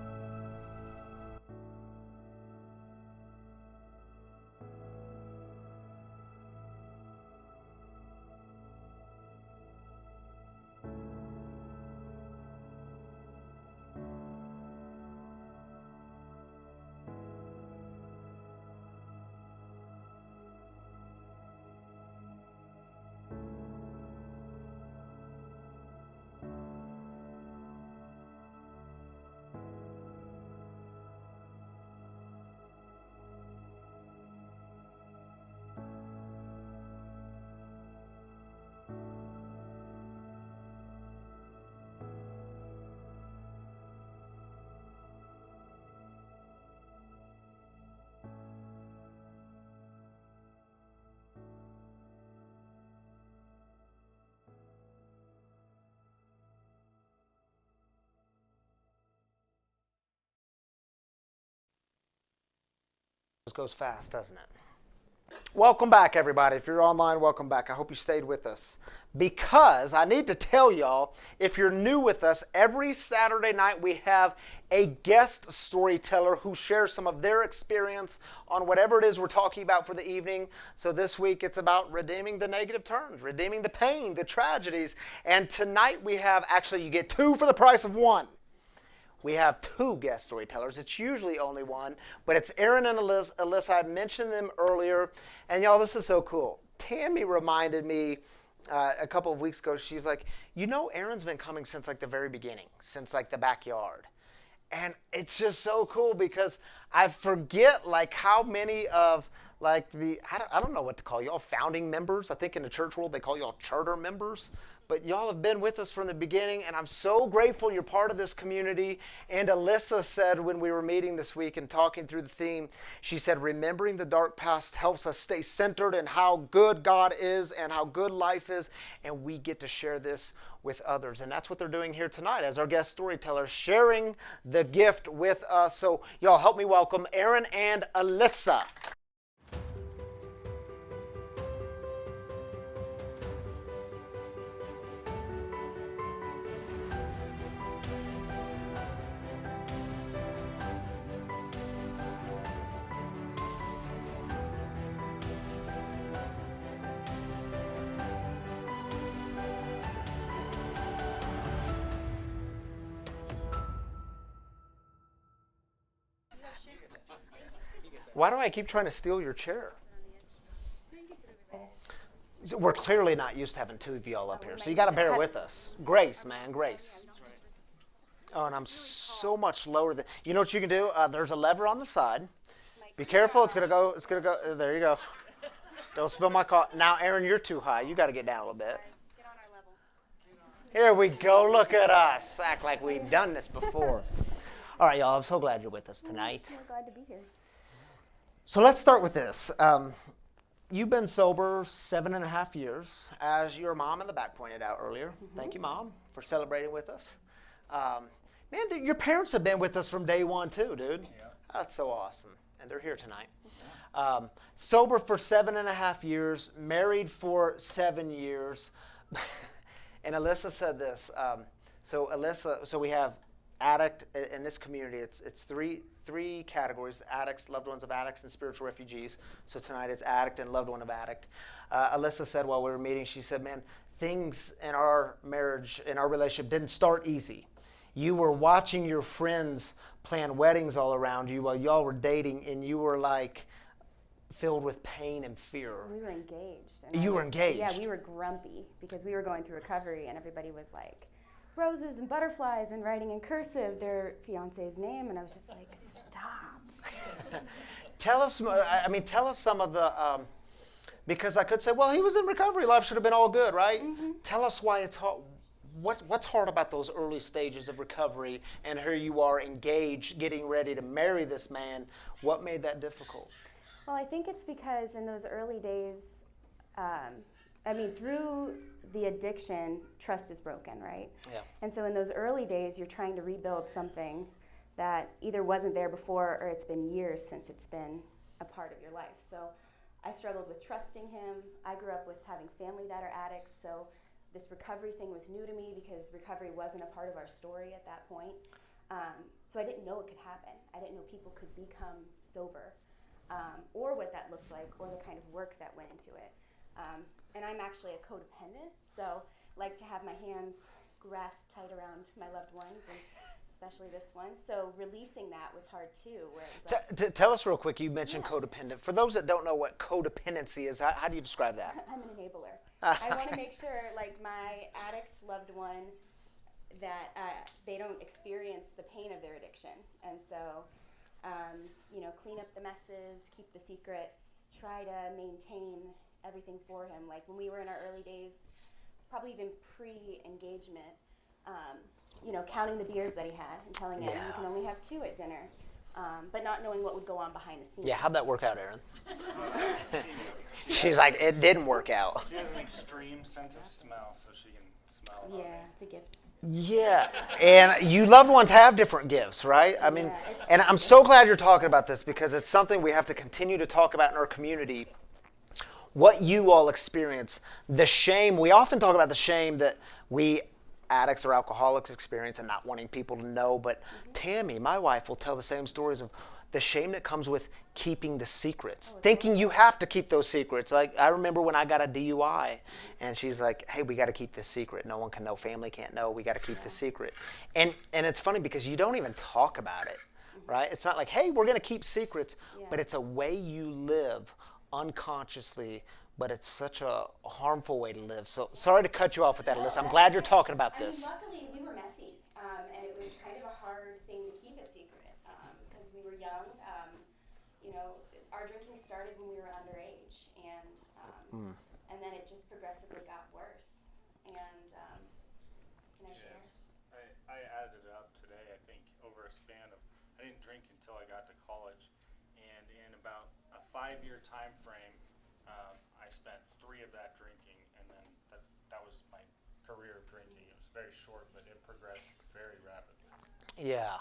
It goes fast, doesn't it? Welcome back, everybody. If you're online, welcome back. I hope you stayed with us. Because I need to tell y'all, if you're new with us, every Saturday night we have a guest storyteller who shares some of their experience on whatever it is we're talking about for the evening. So this week it's about redeeming the negative turns, redeeming the pain, the tragedies. And tonight we have, actually you get two for the price of one. We have two guest storytellers. It's usually only one, but it's Aaron and Alyssa. I mentioned them earlier, and y'all, this is so cool. Tammy reminded me a couple of weeks ago. She's like, Aaron's been coming since like the very beginning, since like the backyard, and it's just so cool because I forget like how many of like I don't know what to call y'all, founding members. I think in the church world they call y'all charter members. But y'all have been with us from the beginning, and I'm so grateful you're part of this community. And Alyssa said when we were meeting this week and talking through the theme, she said, remembering the dark past helps us stay centered in how good God is and how good life is, and we get to share this with others. And that's what they're doing here tonight as our guest storytellers, sharing the gift with us. So y'all help me welcome Aaron and Alyssa. Why do I keep trying to steal your chair? We're clearly not used to having two of y'all up here, so you got to bear with us. Grace, man, grace. Oh, and I'm so much lower than. You know what you can do? There's a lever on the side. Be careful. It's gonna go. It's gonna go. There you go. Don't spill my coffee. Now, Aaron, you're too high. You got to get down a little bit. Here we go. Look at us. Act like we've done this before. All right, y'all. I'm so glad you're with us tonight. We're glad to be here. So let's start with this. You've been sober 7.5 years, as your mom in the back pointed out earlier. Mm-hmm. Thank you, Mom, for celebrating with us. Man, your parents have been with us from day one, too, dude. Yeah. That's so awesome. And they're here tonight. Mm-hmm. Sober for 7.5 years, married for 7 years. And Alyssa said this. So we have addict in this community. It's three categories: addicts, loved ones of addicts, and spiritual refugees. So tonight it's addict and loved one of addict. Alyssa said while we were meeting, she said, man, things in our marriage, in our relationship didn't start easy. You were watching your friends plan weddings all around you while y'all were dating, and you were like filled with pain and fear. We were engaged. You were engaged? Yeah, we were grumpy because we were going through recovery, and everybody was like, roses and butterflies and writing in cursive their fiance's name, and I was just like, stop. Tell us some of the, because I could say, well, he was in recovery, life should have been all good, right? Mm-hmm. Tell us why it's hard. What's hard about those early stages of recovery, and here you are engaged, getting ready to marry this man. What made that difficult? Well, I think it's because in those early days, through the addiction, trust is broken, right? Yeah. And so in those early days, you're trying to rebuild something that either wasn't there before or it's been years since it's been a part of your life. So I struggled with trusting him. I grew up with having family that are addicts, so this recovery thing was new to me because recovery wasn't a part of our story at that point. So I didn't know it could happen. I didn't know people could become sober, or what that looked like, or the kind of work that went into it. And I'm actually a codependent, so like to have my hands grasped tight around my loved ones, and especially this one. So releasing that was hard too. Where it was like, tell us real quick, you mentioned codependent. For those that don't know what codependency is, how do you describe that? I'm an enabler. I want to make sure like my addict loved one, that they don't experience the pain of their addiction. And so, clean up the messes, keep the secrets, try to maintain everything for him. Like when we were in our early days, probably even pre-engagement, counting the beers that he had and telling him you can only have 2 at dinner, but not knowing what would go on behind the scenes. Yeah, how'd that work out, Aaron? She's like, it didn't work out. She has an extreme sense of smell, so she can smell. Yeah, it's a gift. Yeah, and you loved ones have different gifts, right? I mean, and I'm so glad you're talking about this because it's something we have to continue to talk about in our community. what you all experience, the shame. We often talk about the shame that we addicts or alcoholics experience and not wanting people to know, but Tammy, my wife, will tell the same stories of the shame that comes with keeping the secrets, thinking you have to keep those secrets. Like, I remember when I got a DUI, and she's like, hey, we got to keep this secret. No one can know. Family can't know. We got to keep this secret. And it's funny because you don't even talk about it, right? It's not like, hey, we're going to keep secrets, but it's a way you live unconsciously, but it's such a harmful way to live. So sorry to cut you off with that, Alyssa. I'm glad you're talking about this. Luckily, we were messy, and it was kind of a hard thing to keep a secret because we were young. Our drinking started when we were underage, and then it just progressively got worse. And can I share? I added it up today, I think, over a span of, I didn't drink until I got to college, and in about a 5-year time frame, I spent 3 of that drinking, and then that was my career of drinking. It was very short, but it progressed very rapidly. Yeah.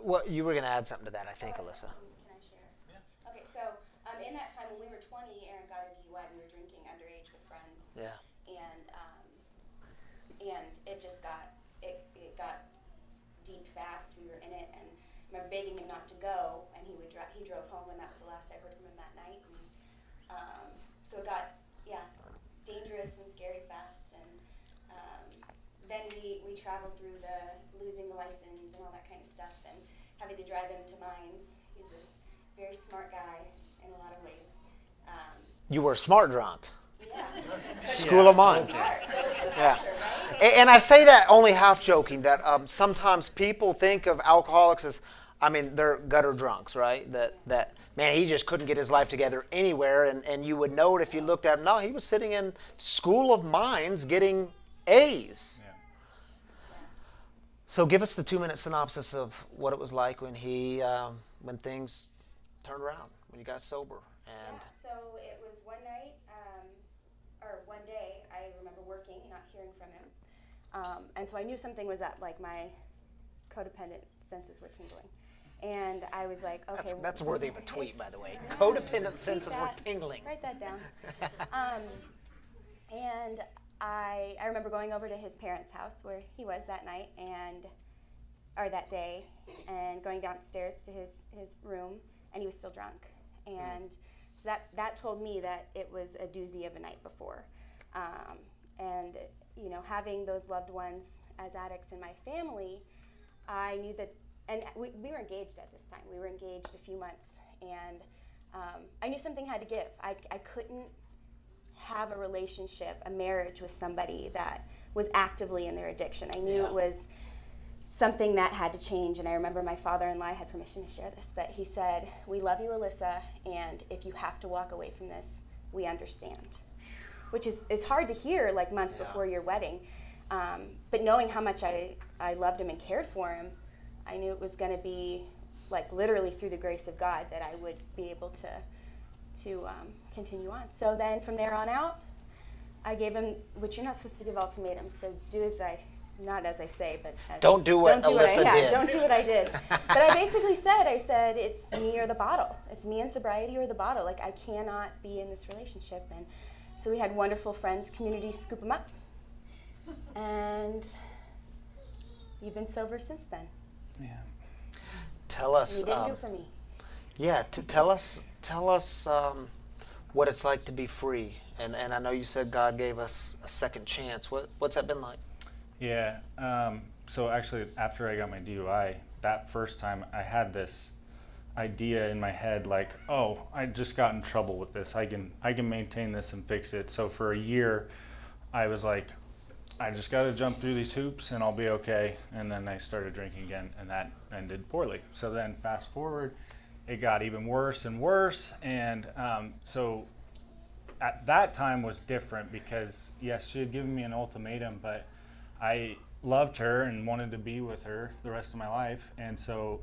Well, you were going to add something to that, I think, Alyssa. Can I share? Yeah. Okay, so in that time when we were 20, Aaron got a DUI. We were drinking underage with friends. Yeah. And it just got it got deep fast. We were in it, and I remember begging him not to go, and he drove home, and that was the last I heard from him that night. And, so it got dangerous and scary fast, and then we traveled through the losing the license and all that kind of stuff, and having to drive him to mines. He's a very smart guy in a lot of ways. You were smart drunk. Yeah. School of Mines. Yeah. And I say that only half joking, that sometimes people think of alcoholics as, they're gutter drunks, right? That man, he just couldn't get his life together anywhere, and you would know it if you looked at him. No, he was sitting in School of Mines getting A's. Yeah. So give us the 2-minute synopsis of what it was like when when things turned around, when you got sober. And so it was one night, or one day, I remember working, not hearing from him. And so I knew something was up, like my codependent senses were tingling. And I was like, okay. That's worthy of a tweet, by the way. Codependent senses were tingling. Write that down. And I remember going over to his parents' house where he was that night, or that day, and going downstairs to his room, and he was still drunk. And so that told me that it was a doozy of a night before. And having those loved ones as addicts in my family, I knew that, and we were engaged at this time. We were engaged a few months, and I knew something had to give. I couldn't have a relationship, a marriage with somebody that was actively in their addiction. I knew it was something that had to change, and I remember my father-in-law had permission to share this, but he said, we love you, Alyssa, and if you have to walk away from this, we understand. Which is hard to hear, like months before your wedding. But knowing how much I loved him and cared for him, I knew it was going to be like literally through the grace of God that I would be able to continue on. So then from there on out, I gave him, which you're not supposed to give ultimatums, so not as I say, but don't do what Alyssa did. Don't do what I did. But I basically said, it's me or the bottle. It's me in sobriety or the bottle. Like, I cannot be in this relationship. And so we had wonderful friends, community, scoop them up. And you've been sober since then. Yeah. Tell us. And you didn't do it for me. Yeah. Tell us what it's like to be free. And I know you said God gave us a second chance. What's that been like? Yeah. So actually, after I got my DUI, that first time I had this idea in my head, like, oh, I just got in trouble with this. I can maintain this and fix it. So for a year, I was like, I just got to jump through these hoops and I'll be okay. And then I started drinking again, and that ended poorly. So then fast forward, it got even worse and worse. And so at that time was different because, yes, she had given me an ultimatum, but I loved her and wanted to be with her the rest of my life. And so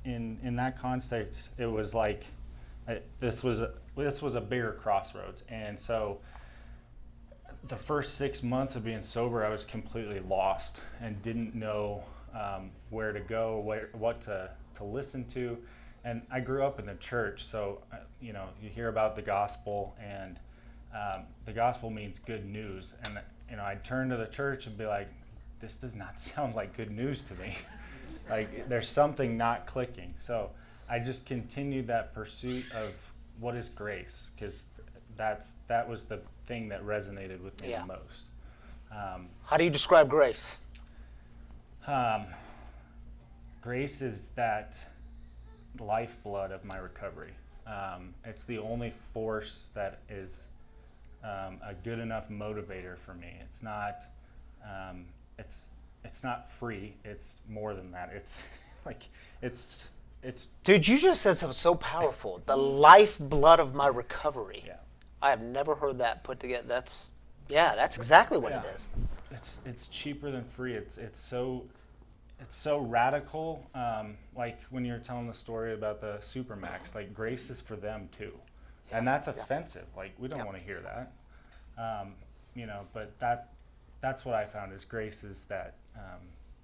in that context, it was like this was a bigger crossroads. And so the first 6 months of being sober, I was completely lost and didn't know where to go, what to listen to. And I grew up in the church, so you hear about the gospel, and the gospel means good news. And, I'd turn to the church and be like, this does not sound like good news to me. Like, there's something not clicking. So I just continued that pursuit of what is grace, because that was the thing that resonated with me the most. How do you describe grace? Grace is that lifeblood of my recovery. It's the only force that is a good enough motivator for me. It's not free. It's more than that. It's like it's. Dude, you just said something so powerful. The lifeblood of my recovery. Yeah. I have never heard that put together. That's exactly what it is. It's cheaper than free. It's so radical. Like when you're telling the story about the Supermax, like grace is for them too, and that's offensive. Like we don't want to hear that. But that's what I found is grace is that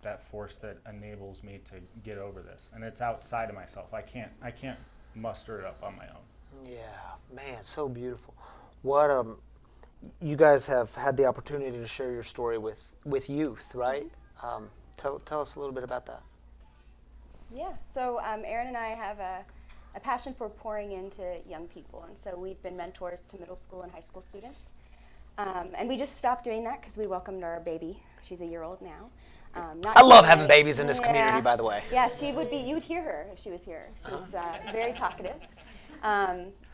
that force that enables me to get over this, and it's outside of myself. I can't muster it up on my own. Yeah, man, so beautiful. What you guys have had the opportunity to share your story with youth, right? Tell us a little bit about that. Yeah, so Aaron and I have a passion for pouring into young people, and so we've been mentors to middle school and high school students. And we just stopped doing that because we welcomed our baby. She's a year old now. I love having babies in this community, by the way. Yeah, she would be, you'd hear her if she was here. She's very talkative.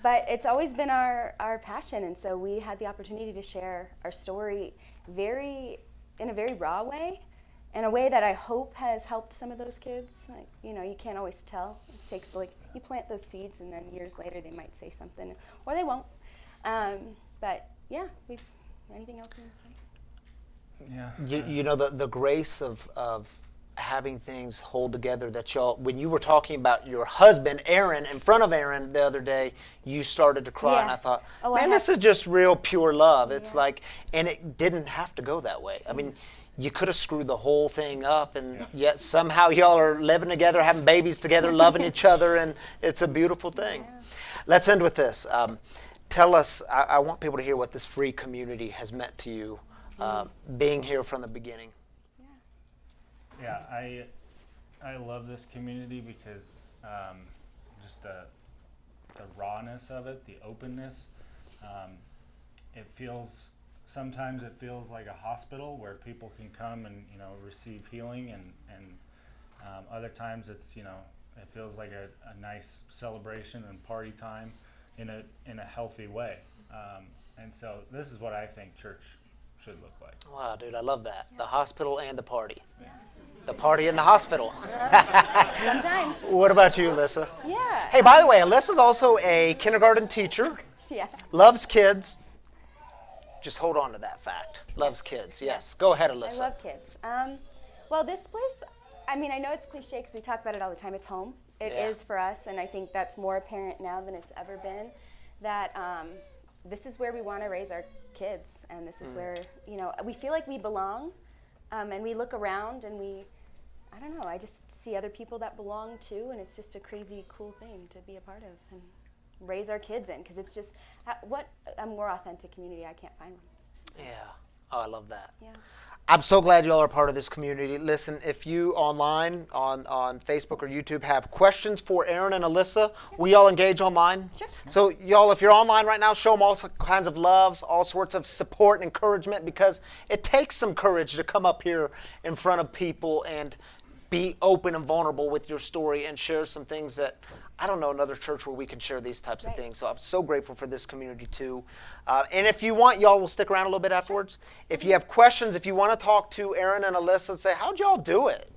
But it's always been our passion, and so we had the opportunity to share our story in a very raw way, in a way that I hope has helped some of those kids. Like, you can't always tell. It takes, you plant those seeds, and then years later they might say something, or they won't. But yeah, anything else you want to say? Yeah. The grace of having things hold together that y'all, when you were talking about your husband, Aaron, in front of Aaron the other day, you started to cry, and I thought, this is just real pure love. It's like, and it didn't have to go that way. I mean, you could have screwed the whole thing up, and yet somehow y'all are living together, having babies together, loving each other, and it's a beautiful thing. Yeah. Let's end with this. Tell us, I want people to hear what this free community has meant to you, being here from the beginning. Yeah, I love this community because just the rawness of it, the openness. Sometimes it feels like a hospital where people can come and receive healing, and other times it feels like a nice celebration and party time in a healthy way. And so this is what I think church should look like. Wow, dude, I love that. The hospital and the party. Yeah. The party in the hospital. Sometimes. What about you, Alyssa? Yeah. Hey, by the way, Alyssa's also a kindergarten teacher. Yeah. Loves kids. Just hold on to that fact. Loves kids. Yes. Go ahead, Alyssa. I love kids. Well, this place, I know it's cliche because we talk about it all the time. It's home. It is for us, and I think that's more apparent now than it's ever been, that this is where we want to raise our kids, and this is where, we feel like we belong, and we look around and I just see other people that belong too, and it's just a crazy cool thing to be a part of and raise our kids in, because it's just, what a more authentic community. I can't find one. Yeah. Oh, I love that. Yeah. I'm so glad y'all are part of this community. Listen, if you online on Facebook or YouTube have questions for Aaron and Alyssa, we all engage online. Sure. So y'all, if you're online right now, show them all kinds of love, all sorts of support and encouragement, because it takes some courage to come up here in front of people and be open and vulnerable with your story and share some things that I don't know another church where we can share these types of things. So I'm so grateful for this community too. And if you want, y'all will stick around a little bit afterwards. If you have questions, if you want to talk to Aaron and Alyssa and say, how'd y'all do it?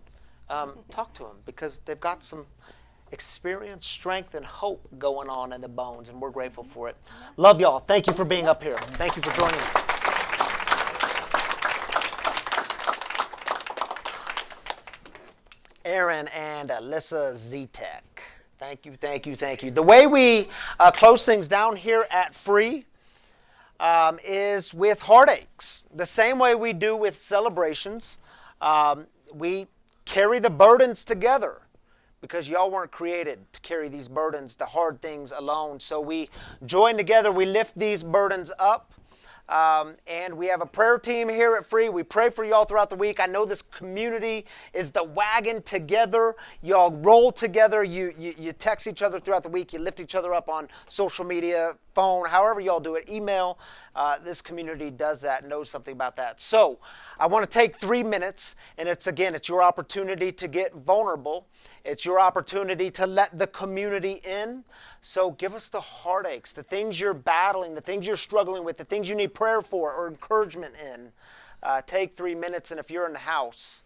Talk to them, because they've got some experience, strength, and hope going on in the bones, and we're grateful for it. Love y'all. Thank you for being up here. Thank you for joining us. Aaron and Alyssa Zitek. Thank you, thank you, thank you. The way we close things down here at Free is with heartaches. The same way we do with celebrations. We carry the burdens together, because y'all weren't created to carry these burdens, the hard things alone. So we join together, we lift these burdens up. And we have a prayer team here at Free. We pray for y'all throughout the week. I know this community is the wagon together. Y'all roll together. You text each other throughout the week. You lift each other up on social media, phone, however y'all do it, email. This community does that, knows something about that. So I want to take 3 minutes, and it's your opportunity to get vulnerable. It's your opportunity to let the community in. So give us the heartaches, the things you're battling, the things you're struggling with, the things you need prayer for or encouragement in. Take 3 minutes, and if you're in the house,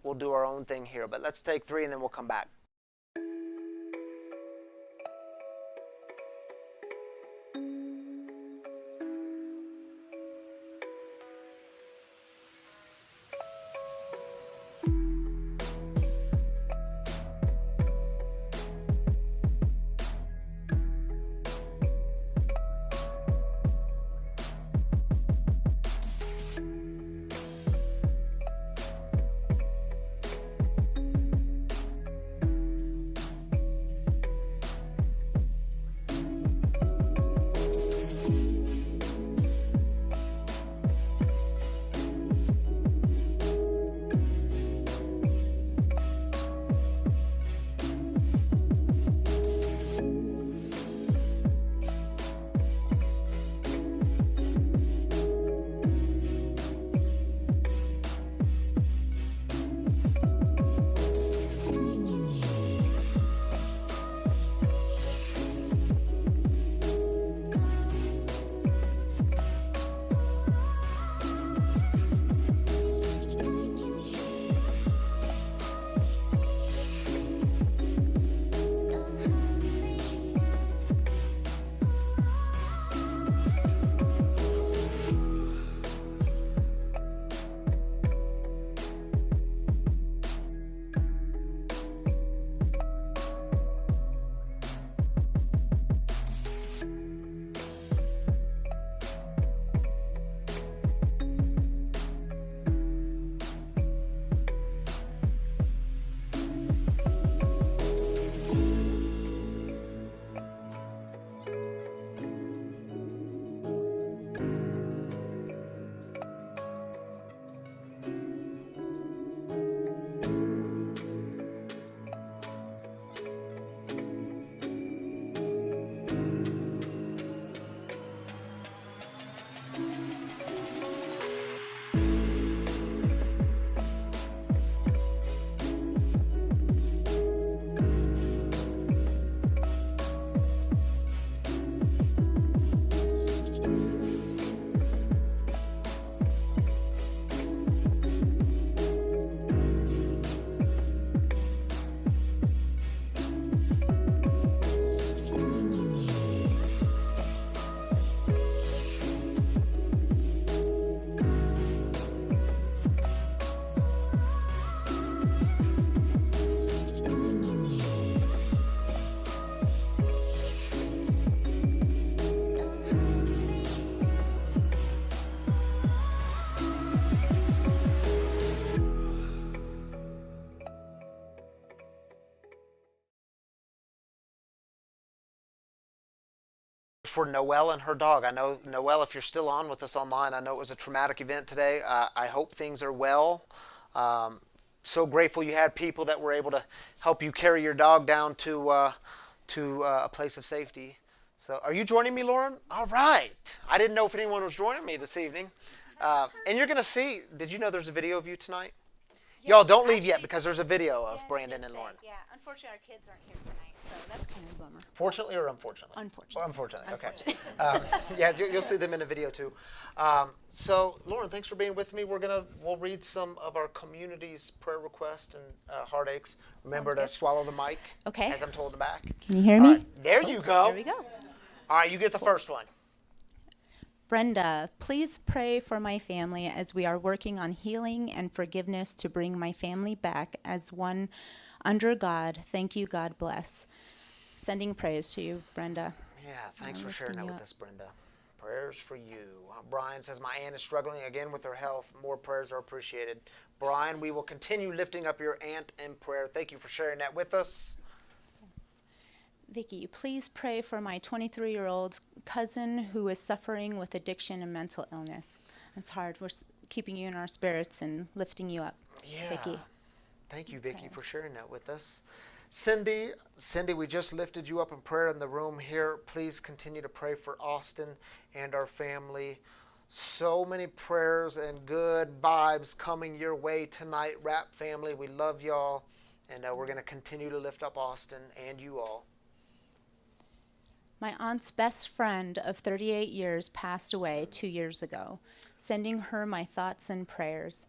we'll do our own thing here. But let's take 3, and then we'll come back. For Noelle and her dog. I know, Noelle, if you're still on with us online, I know it was a traumatic event today. I hope things are well. So grateful you had people that were able to help you carry your dog down to a place of safety. So are you joining me, Lauren? All right. I didn't know if anyone was joining me this evening. And you're going to see, did you know there's a video of you tonight? Yes, y'all don't leave yet because there's a video of Brandon and Lauren. Yeah, unfortunately our kids aren't here tonight, so that's kind of a bummer. Fortunately or unfortunately? Unfortunately. Well, unfortunately, okay. Yeah, you'll see them in the video too. So, Lauren, thanks for being with me. We'll read some of our community's prayer requests and heartaches. Remember to swallow the mic. Okay. As I'm told in the back. Can you hear me? Right, there you go. There we go. All right, you get the first one. Brenda, please pray for my family as we are working on healing and forgiveness to bring my family back as one under God. Thank you, God bless. Sending praise to you, Brenda. Yeah, thanks for sharing that with us, Brenda. Prayers for you. Brian says, my aunt is struggling again with her health. More prayers are appreciated. Brian, we will continue lifting up your aunt in prayer. Thank you for sharing that with us. Vicki, please pray for my 23-year-old cousin who is suffering with addiction and mental illness. It's hard. We're keeping you in our spirits and lifting you up, Yeah. Vicki. Thank you, Vicki, for sharing that with us. Cindy, we just lifted you up in prayer in the room here. Please continue to pray for Austin and our family. So many prayers and good vibes coming your way tonight, Rap family. We love y'all, and we're going to continue to lift up Austin and you all. My aunt's best friend of 38 years passed away 2 years ago. Sending her my thoughts and prayers.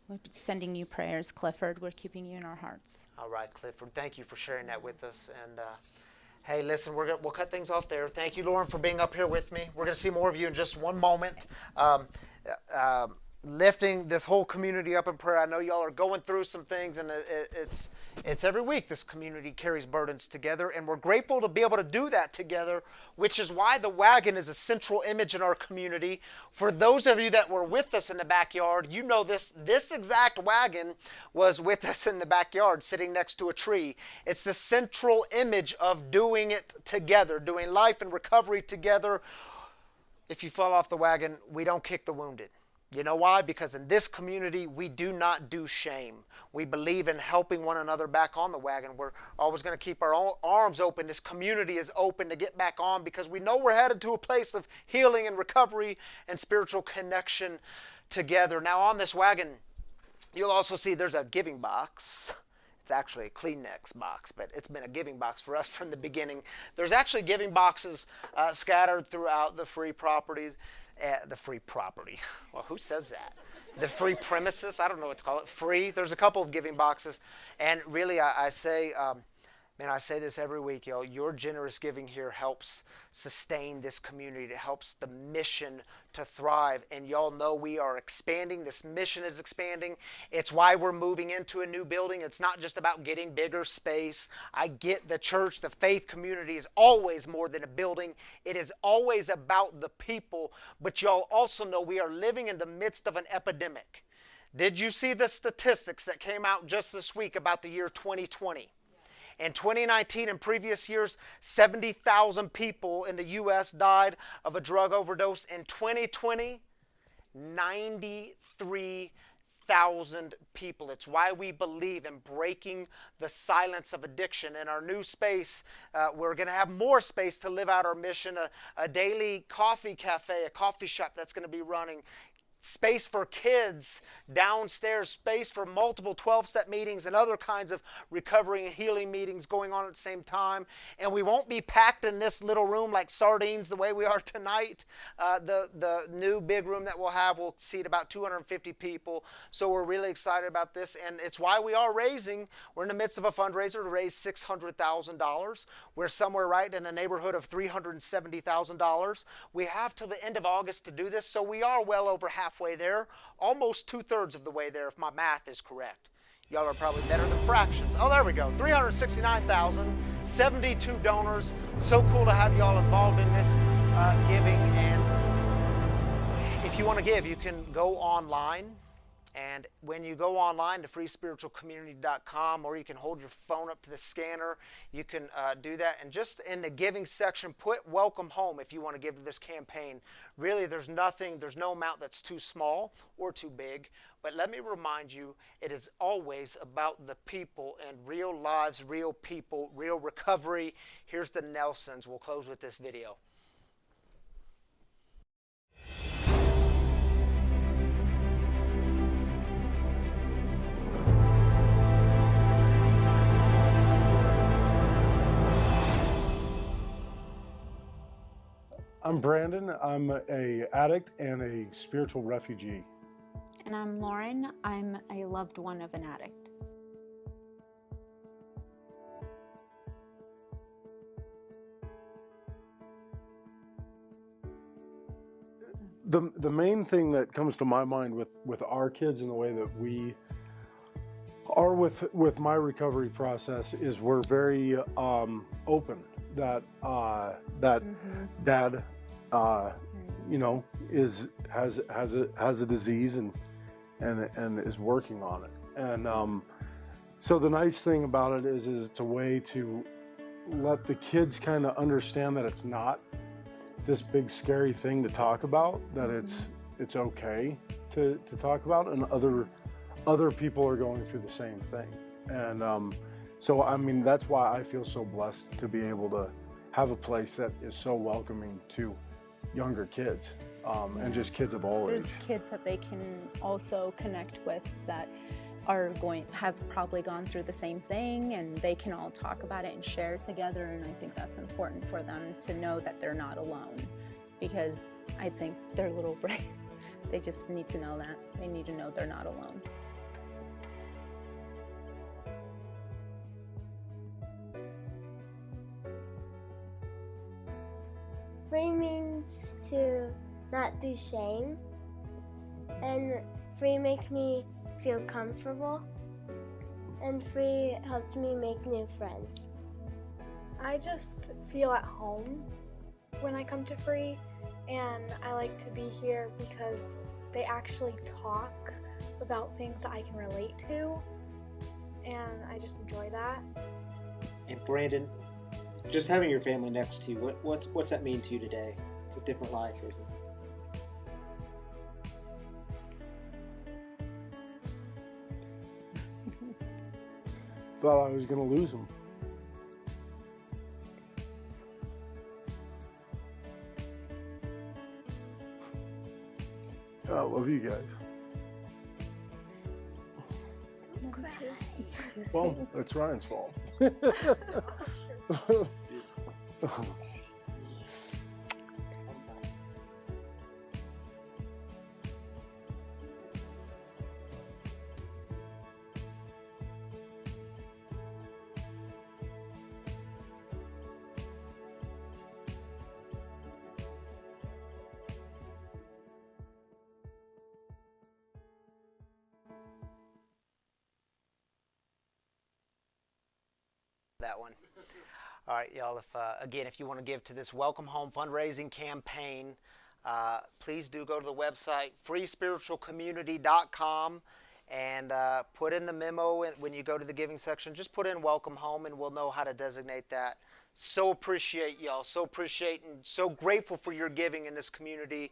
We're sending you prayers, Clifford. We're keeping you in our hearts. All right, Clifford. Thank you for sharing that with us. And hey, listen, we'll cut things off there. Thank you, Lauren, for being up here with me. We're going to see more of you in just one moment. Lifting this whole community up in prayer. I know y'all are going through some things, and it's every week this community carries burdens together, and we're grateful to be able to do that together, which is why the wagon is a central image in our community. For those of you that were with us in the backyard, you know this exact wagon was with us in the backyard, sitting next to a tree. It's the central image of doing it together, doing life and recovery together. If you fall off the wagon, we don't kick the wounded. You know why? Because in this community, we do not do shame. We believe in helping one another back on the wagon. We're always going to keep our own arms open. This community is open to get back on because we know we're headed to a place of healing and recovery and spiritual connection together. Now on this wagon, you'll also see there's a giving box. It's actually a Kleenex box, but it's been a giving box for us from the beginning. There's actually giving boxes scattered throughout the free properties. The free property. Well, who says that? The free premises? I don't know what to call it. Free. There's a couple of giving boxes. And really, I say this every week, y'all. Your generous giving here helps sustain this community. It helps the mission to thrive. And y'all know we are expanding. This mission is expanding. It's why we're moving into a new building. It's not just about getting bigger space. I get the church, the faith community is always more than a building. It is always about the people. But y'all also know we are living in the midst of an epidemic. Did you see the statistics that came out just this week about the year 2020? In 2019 and previous years, 70,000 people in the U.S. died of a drug overdose. In 2020, 93,000 people. It's why we believe in breaking the silence of addiction. In our new space, we're going to have more space to live out our mission, a daily coffee cafe, a coffee shop that's going to be running. Space for kids downstairs, space for multiple 12-step meetings and other kinds of recovery and healing meetings going on at the same time. And we won't be packed in this little room like sardines the way we are tonight. The new big room that we'll have will seat about 250 people. So we're really excited about this. And it's why we're in the midst of a fundraiser to raise $600,000. We're somewhere right in the neighborhood of $370,000. We have till the end of August to do this. So we are well over halfway there, almost 2/3 of the way there if my math is correct. Y'all are probably better than fractions. Oh, there we go. 369,072 donors. So cool to have y'all involved in this giving. And if you want to give, you can go online. And when you go online to freespiritualcommunity.com, or you can hold your phone up to the scanner, you can do that. And just in the giving section, put welcome home if you want to give to this campaign. Really, there's no amount that's too small or too big. But let me remind you, it is always about the people and real lives, real people, real recovery. Here's the Nelsons. We'll close with this video. I'm Brandon. I'm an addict and a spiritual refugee. And I'm Lauren. I'm a loved one of an addict. The main thing that comes to my mind with our kids and the way that we are with my recovery process is we're very open. That Dad has a disease and is working on it. And so the nice thing about it is it's a way to let the kids kind of understand that it's not this big scary thing to talk about, that it's okay to talk about, and other people are going through the same thing. And so I mean, that's why I feel so blessed to be able to have a place that is so welcoming to younger kids, and just kids of all There's age. kids that they can also connect with that have probably gone through the same thing, and they can all talk about it and share together. And I think that's important for them to know that they're not alone, because I think they're little brave. They just need to know that. They need to know they're not alone. Free means to not do shame, and free makes me feel comfortable, and free helps me make new friends. I just feel at home when I come to Free, and I like to be here because they actually talk about things that I can relate to, and I just enjoy that. And Brandon, just having your family next to you, what's that mean to you today? It's a different life, isn't it? Thought I was going to lose them. I love you guys. Well, it's Ryan's fault. That one. All right, y'all, if you want to give to this Welcome Home fundraising campaign, please do go to the website, freespiritualcommunity.com, and put in the memo when you go to the giving section. Just put in Welcome Home, and we'll know how to designate that. So appreciate y'all, so appreciate and so grateful for your giving in this community.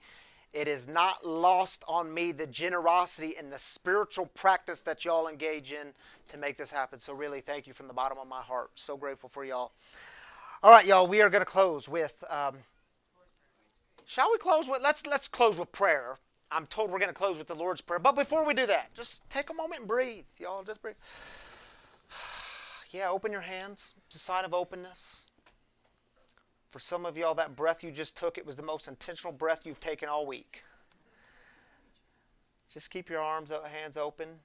It is not lost on me the generosity and the spiritual practice that y'all engage in to make this happen. So really, thank you from the bottom of my heart. So grateful for y'all. All right, y'all, we are going to close with, shall we close with, let's close with prayer. I'm told we're going to close with the Lord's Prayer. But before we do that, just take a moment and breathe. Y'all, just breathe. Yeah, open your hands. It's a sign of openness. For some of y'all, that breath you just took, it was the most intentional breath you've taken all week. Just keep your hands open,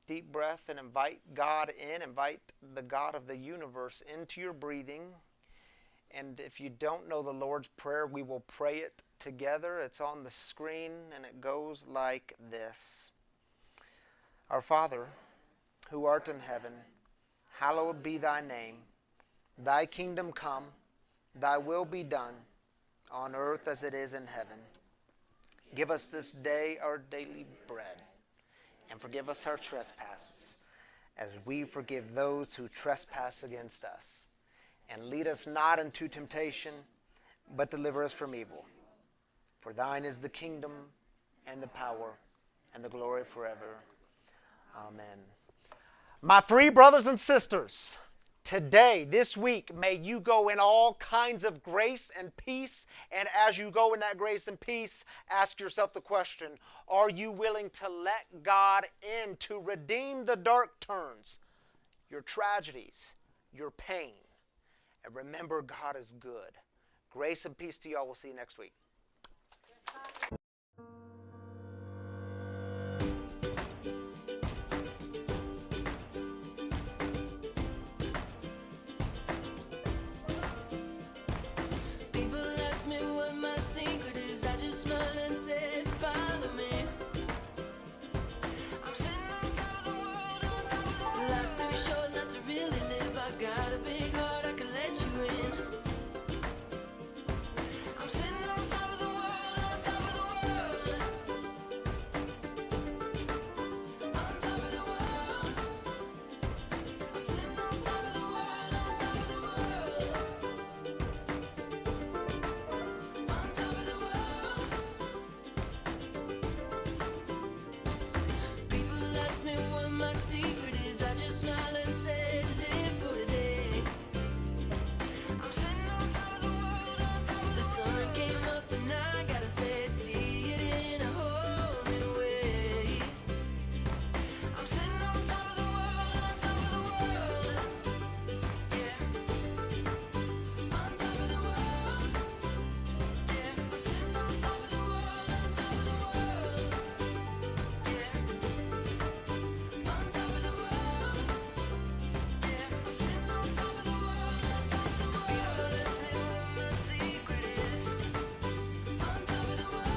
deep breath, and invite God in. Invite the God of the universe into your breathing. And if you don't know the Lord's Prayer, we will pray it together. It's on the screen, and it goes like this. Our Father, who art in heaven, hallowed be thy name. Thy kingdom come. Thy will be done, on earth as it is in heaven. Give us this day our daily bread, and forgive us our trespasses, as we forgive those who trespass against us. And lead us not into temptation, but deliver us from evil. For thine is the kingdom, and the power, and the glory forever. Amen. My free brothers and sisters, today, this week, may you go in all kinds of grace and peace. And as you go in that grace and peace, ask yourself the question, are you willing to let God in to redeem the dark turns, your tragedies, your pain? And remember, God is good. Grace and peace to y'all. We'll see you next week.